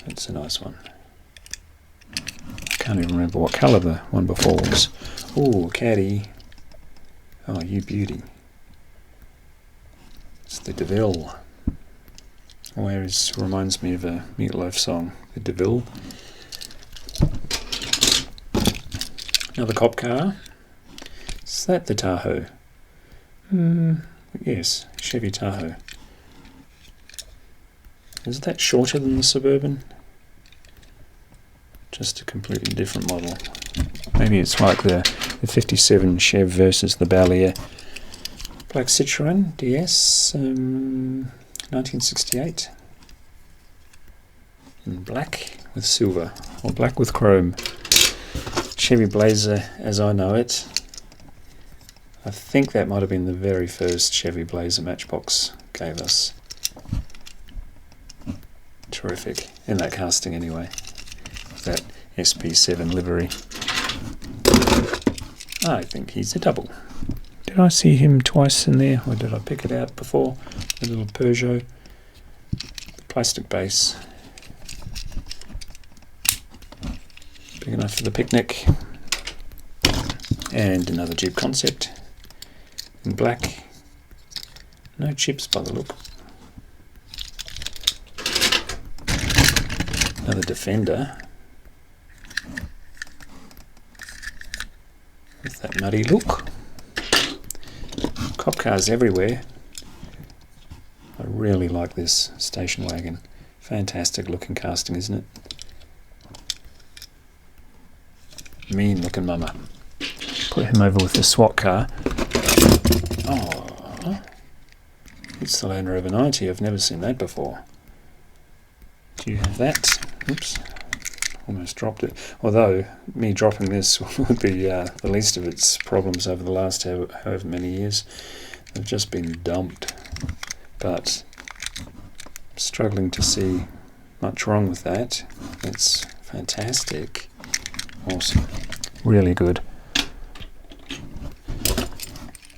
That's a nice one. I can't even remember what colour the one before was. Oh, caddy. Oh, you beauty. It's the DeVille. Always reminds me of a Meatloaf song, the DeVille. Another cop car. Is that the Tahoe? Yes, Chevy Tahoe. Is that shorter than the Suburban? Just a completely different model. Maybe it's like the 57 Chev versus the Bel-Air. Black Citroen DS, 1968. In black with silver, or black with chrome. Chevy Blazer as I know it. I think that might have been the very first Chevy Blazer Matchbox gave us. Terrific, in that casting anyway. That SP7 livery. I think he's a double. Did I see him twice in there, or did I pick it out before? A little Peugeot. Plastic base. Big enough for the picnic. And another Jeep Concept in black. No chips by the look. Another Defender with that muddy look. Cop cars everywhere. I really like this station wagon. Fantastic looking casting, isn't it? Mean looking mama. Put him over with the SWAT car. Oh, it's the Land Rover 90. I've never seen that before. Do you have that? Oops, almost dropped it. Although me dropping this would be the least of its problems over the last however many years. They've just been dumped. But struggling to see much wrong with that. It's fantastic. Awesome. Really good.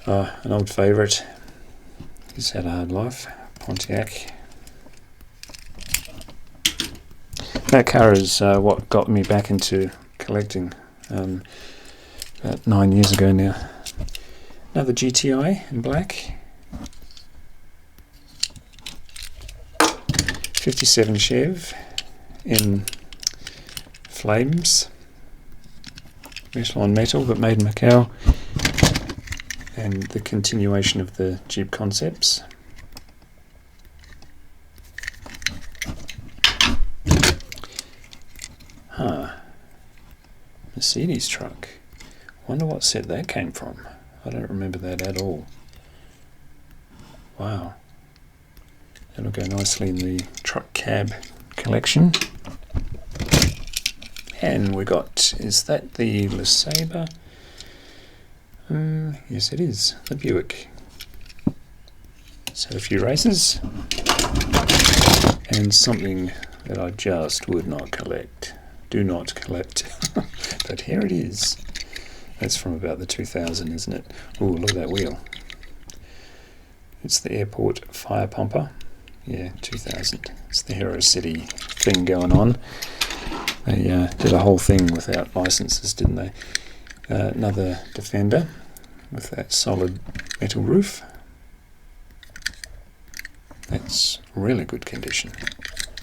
An old favourite. He's had a hard life. Pontiac. That car is what got me back into collecting about 9 years ago now. Another GTI in black. 57 Chev in flames. Metal on metal, but made in Macau. And the continuation of the Jeep Concepts. Mercedes truck. Wonder what set that came from. I don't remember that at all. Wow. That'll go nicely in the truck cab collection. And we got, is that the LeSabre? Yes it is, the Buick. It's had a few races. And something that I just would not collect. Do not collect. But here it is. That's from about the 2000, isn't it? Ooh, look at that wheel. It's the airport fire pumper. Yeah, 2000. It's the Hero City thing going on. They did a whole thing without licenses, didn't they? Another Defender with that solid metal roof. That's really good condition.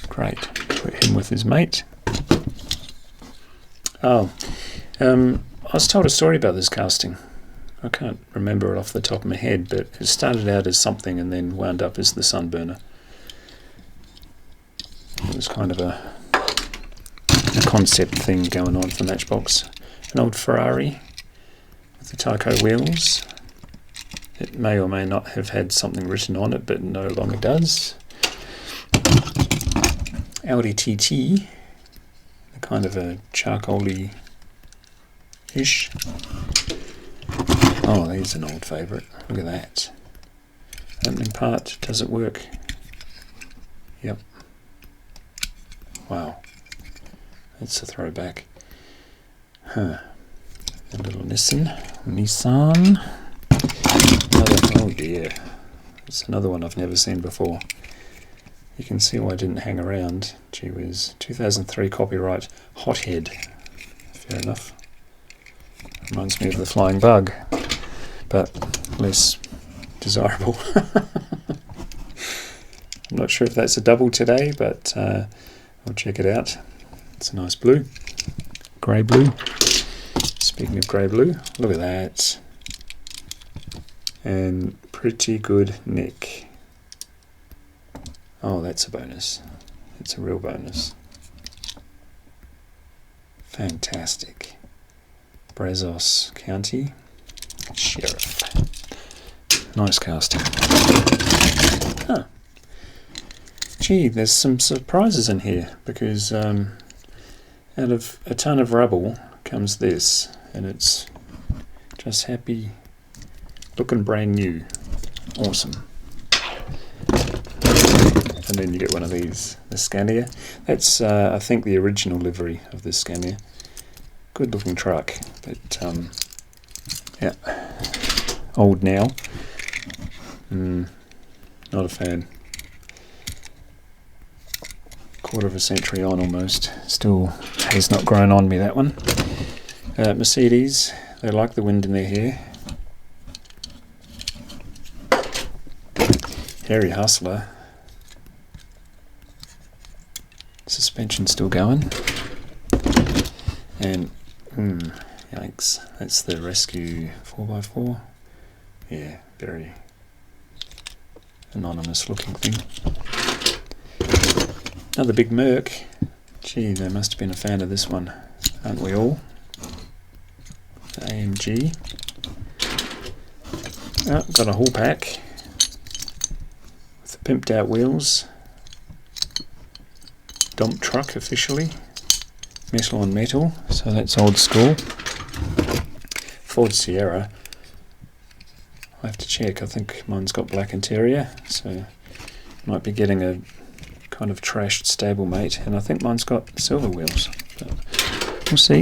Great. Put him with his mate. Oh, I was told a story about this casting. I can't remember it off the top of my head, but it started out as something and then wound up as the Sunburner. It was kind of a concept thing going on for Matchbox. An old Ferrari with the Tyco wheels. It may or may not have had something written on it, but no longer does. Audi TT, kind of a charcoaly-ish. Oh, there's an old favourite. Look at that. Opening part, does it work? Yep. Wow. That's a throwback. Huh. A little Nissan. Oh dear. It's another one I've never seen before. You can see why I didn't hang around. Gee whiz. 2003 copyright Hothead. Fair enough. Reminds me of the Flying Bug, but less desirable. I'm not sure if that's a double today, but I'll check it out. It's a nice blue. Grey blue. Speaking of grey blue, look at that. And pretty good neck. Oh, that's a bonus. It's a real bonus. Fantastic. Brazos County Sheriff. Nice casting. Huh. Gee, there's some surprises in here, because out of a ton of rubble comes this, and it's just happy looking brand new. Awesome. And then you get one of these, the Scania. That's I think the original livery of this Scania. Good looking truck, but yeah, old now. Not a fan. Quarter of a century on almost. Still has not grown on me, that one. Mercedes, they like the wind in their hair. Hairy Hustler. Suspension still going. And yikes, that's the Rescue 4x4. Yeah, very anonymous looking thing. Another big Merc. Gee, they must have been a fan of this one, aren't we all? The AMG. Oh, got a whole pack with the pimped out wheels. Dump truck officially. Metal on metal, so that's old school. Ford Sierra. I have to check, I think mine's got black interior, so might be getting a kind of trashed stablemate, and I think mine's got silver wheels, but we'll see.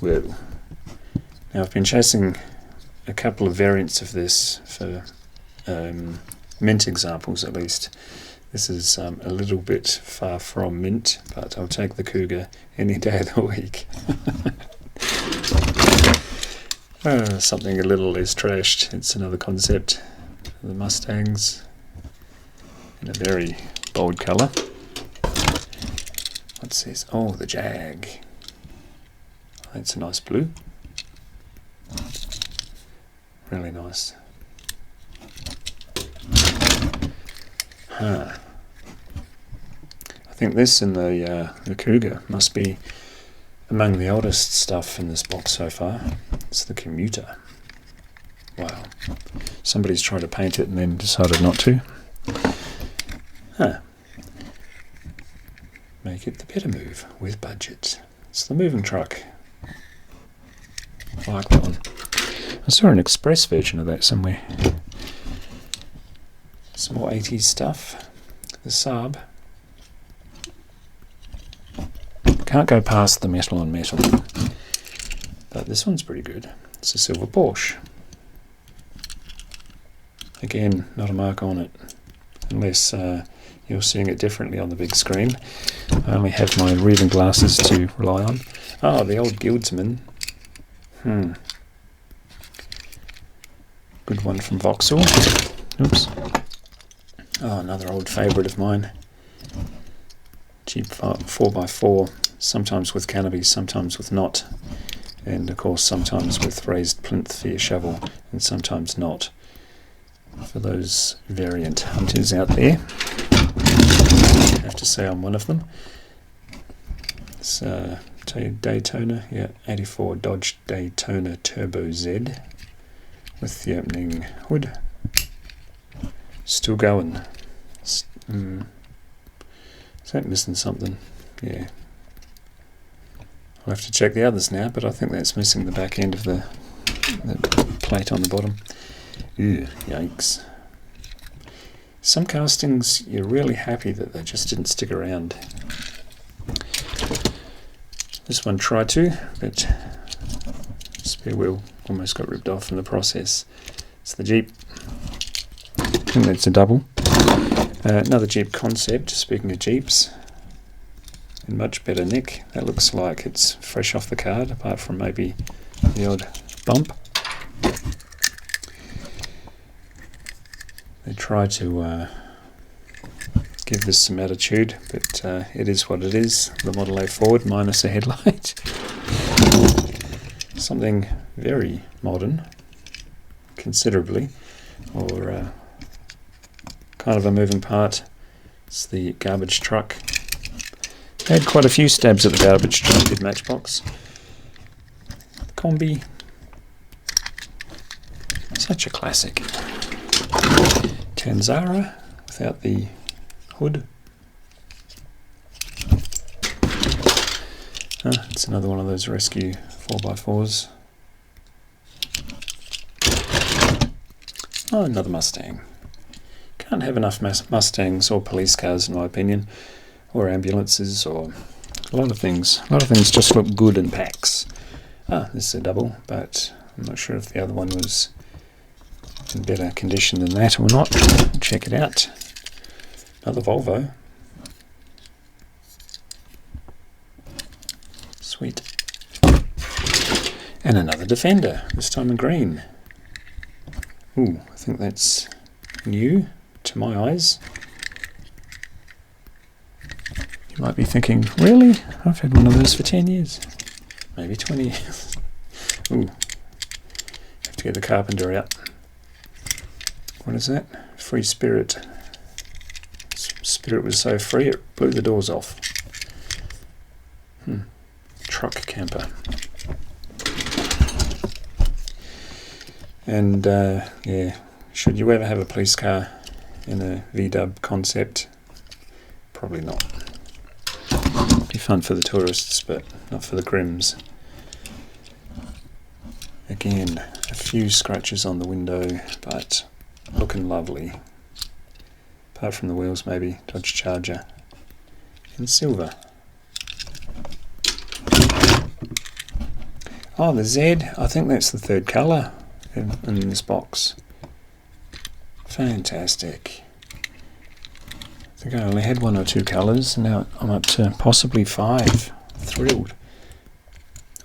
Whoa. Now I've been chasing a couple of variants of this for mint examples at least. This is a little bit far from mint, but I'll take the Cougar any day of the week. Something a little less trashed. It's another concept. The Mustangs in a very bold colour. What's this? Oh, the Jag. That's a nice blue. Really nice. I think this and the Cougar must be among the oldest stuff in this box so far. It's the Commuter. Wow. Somebody's tried to paint it and then decided not to. Make it the better move with budget. It's the moving truck. I like that one. I saw an express version of that somewhere. Some more 80s stuff. The Saab. Can't go past the metal on metal. But this one's pretty good. It's a silver Porsche. Again, not a mark on it. Unless you're seeing it differently on the big screen. I only have my reading glasses to rely on. Oh, the old Guildsman. Good one from Vauxhall. Oops. Oh, another old favourite of mine. Jeep 4x4, sometimes with canopy, sometimes with not. And of course sometimes with raised plinth for your shovel, and sometimes not. For those variant hunters out there, I have to say I'm one of them. It's Daytona, yeah, 84 Dodge Daytona Turbo Z with the opening hood. Still going. Is that missing something? Yeah. I'll have to check the others now, but I think that's missing the back end of the plate on the bottom. Ew, yikes. Some castings, you're really happy that they just didn't stick around. This one tried to, but spare wheel almost got ripped off in the process. It's the Jeep. I think that's a double. Another Jeep concept, speaking of Jeeps. In much better nick. That looks like it's fresh off the card, apart from maybe the odd bump. They try to give this some attitude, but it is what it is. The Model A Ford minus a headlight. Something very modern, considerably, or kind of a moving part. It's the garbage truck. I had quite a few stabs at the garbage truck, did Matchbox. Combi. Such a classic. Tanzara without the hood. It's another one of those rescue 4x4s. Oh, another Mustang. Can't have enough Mustangs or police cars in my opinion, or ambulances, or a lot of things. A lot of things just look good in packs. This is a double, but I'm not sure if the other one was in better condition than that or not. Check it out. Another Volvo. Sweet. And another Defender, this time in green. Ooh, I think that's new to my eyes. You might be thinking, really? I've had one of those for 10 years. Maybe 20 years. Ooh. Have to get the carpenter out. What is that? Free spirit. Spirit was so free it blew the doors off. Truck camper. And yeah, should you ever have a police car in a VW concept? Probably not. Be fun for the tourists, but not for the Grims. Again, a few scratches on the window, but looking lovely. Apart from the wheels, maybe Dodge Charger in silver. Oh, the Z, I think that's the third colour in this box. Fantastic. I think I only had 1 or 2 colours, and now I'm up to possibly 5. Thrilled.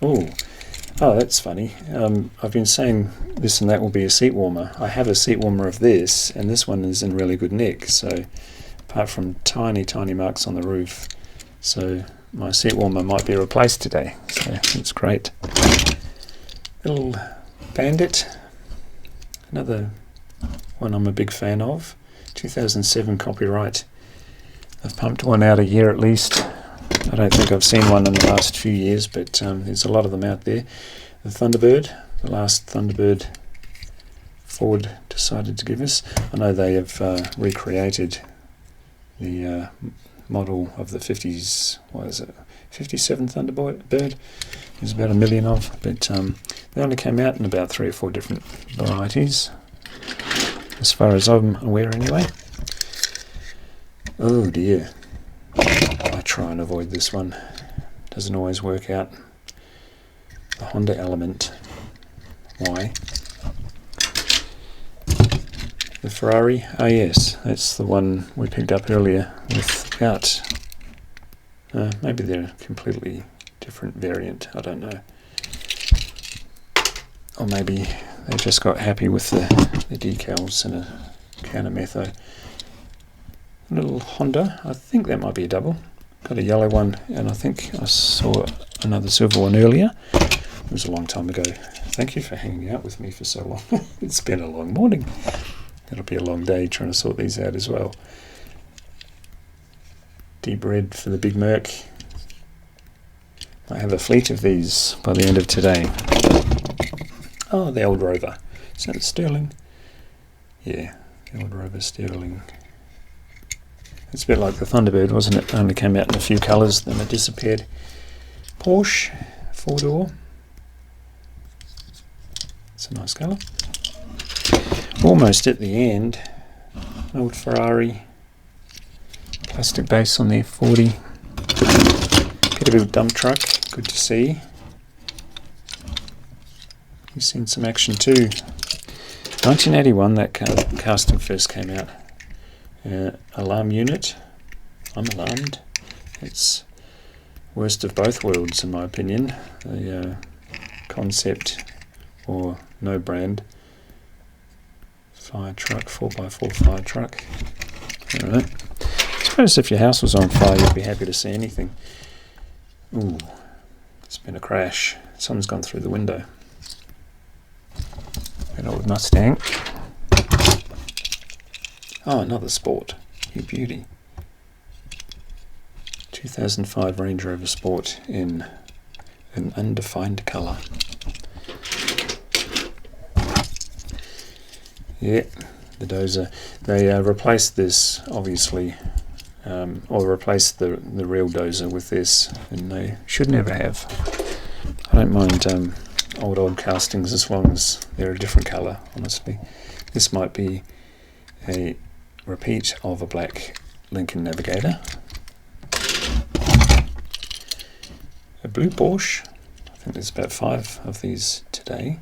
Oh, that's funny. I've been saying this and that will be a seat warmer. I have a seat warmer of this, and this one is in really good nick, so apart from tiny, tiny marks on the roof. So my seat warmer might be replaced today, so it's great. Little Bandit, another one I'm a big fan of. 2007 copyright. I've pumped one out a year at least. I don't think I've seen one in the last few years, but there's a lot of them out there. The Thunderbird, the last Thunderbird Ford decided to give us. I know they have recreated the model of the 50s, what is it, 57 Thunderbird. There's about 1 million of, but they only came out in about 3 or 4 different varieties, as far as I'm aware anyway. Oh dear. I try and avoid this one. Doesn't always work out. The Honda Element. Why? The Ferrari. Oh yes, that's the one we picked up earlier without. Maybe they're a completely different variant. I don't know. Or maybe they just got happy with the decals and a counter metho. A little Honda, I think that might be a double. Got a yellow one, and I think I saw another silver one earlier. It was a long time ago. Thank you for hanging out with me for so long. It's been a long morning. It'll be a long day trying to sort these out as well. Deep red for the Big Merc. I have a fleet of these by the end of today. Oh, the old Rover. Is that Sterling? Yeah, the old Rover Sterling. It's a bit like the Thunderbird, wasn't it? Only came out in a few colours, then it disappeared. Porsche, 4-door. It's a nice colour. Almost at the end. Old Ferrari. Plastic base on the F40. Peterbilt dump truck, good to see. You've seen some action too. 1981, that casting first came out. Alarm unit. I'm alarmed. It's worst of both worlds in my opinion. The concept or no brand fire truck, 4x4 fire truck. Alright. I suppose if your house was on fire you'd be happy to see anything. Ooh, it's been a crash. Someone's gone through the window. An old Mustang. Oh, another Sport. You beauty. 2005 Range Rover Sport in an undefined colour. Yeah, the dozer. They replaced this, obviously, or replaced the real dozer with this, and they should never have. I don't mind old castings as long as they're a different colour, honestly. This might be a repeat of a black Lincoln Navigator. A blue Porsche. I think there's about 5 of these today.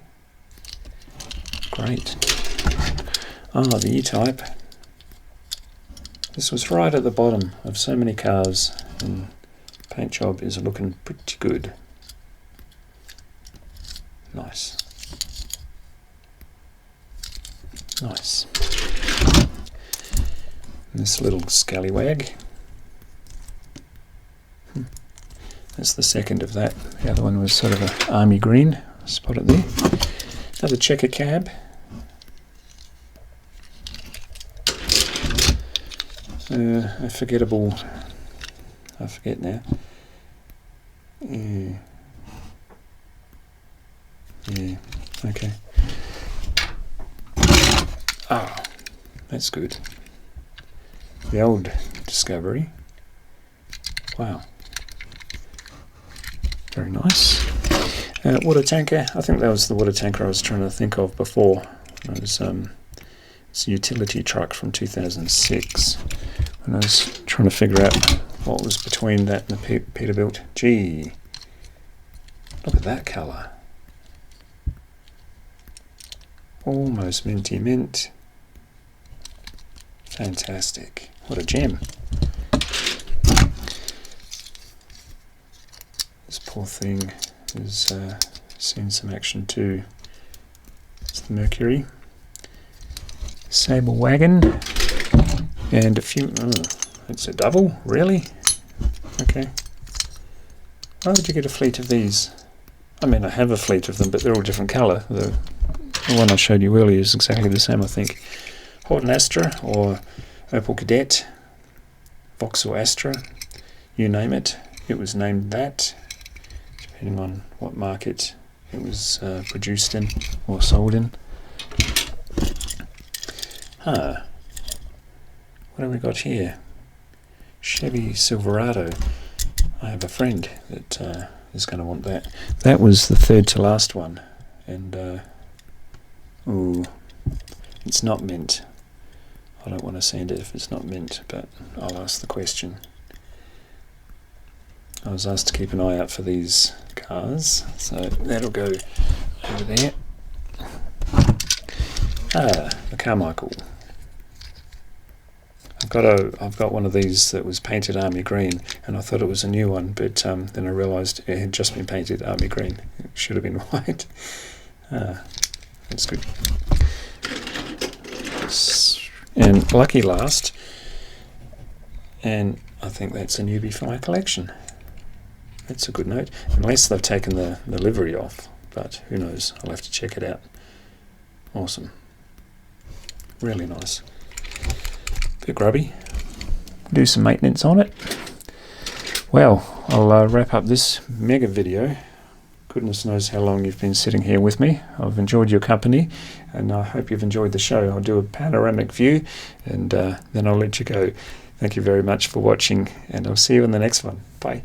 Great. Ah, the E-Type. This was right at the bottom of so many cars, and paint job is looking pretty good. Nice. Nice. And this little scallywag. That's the second of that. The other one was sort of an army green. Spot it there. Another checker cab. A forgettable. I forget now. Yeah. Okay. Ah, that's good. The old Discovery. Wow. Very nice. Water tanker. I think that was the water tanker I was trying to think of before. It was it's a utility truck from 2006. And I was trying to figure out what was between that and the Peterbilt. Gee, look at that colour. Almost minty mint. Fantastic. What a gem. This poor thing has seen some action too. It's the Mercury. Sable wagon. And a few... Oh, it's a double? Really? Okay. Why would you get a fleet of these? I mean, I have a fleet of them, but they're all different colour. The one I showed you earlier is exactly the same, I think. Horton Astra or Opel Kadett, Vauxhall Astra, you name it. It was named that, depending on what market it was produced in or sold in. Ah, what have we got here? Chevy Silverado. I have a friend that is going to want that. That was the third to last one, and ooh, it's not mint. I don't want to sand it if it's not mint, but I'll ask the question. I was asked to keep an eye out for these cars, so that'll go over there. Ah, the Carmichael. I've got one of these that was painted army green, and I thought it was a new one, but then I realised it had just been painted army green. It should have been white. That's good. And lucky last, and I think that's a newbie for my collection. That's a good note, unless they've taken the livery off, but who knows, I'll have to check it out. Awesome. Really nice. Bit grubby. Do some maintenance on it. Well, I'll wrap up this mega video. Goodness knows how long you've been sitting here with me. I've enjoyed your company, and I hope you've enjoyed the show. I'll do a panoramic view, and then I'll let you go. Thank you very much for watching, and I'll see you in the next one. Bye.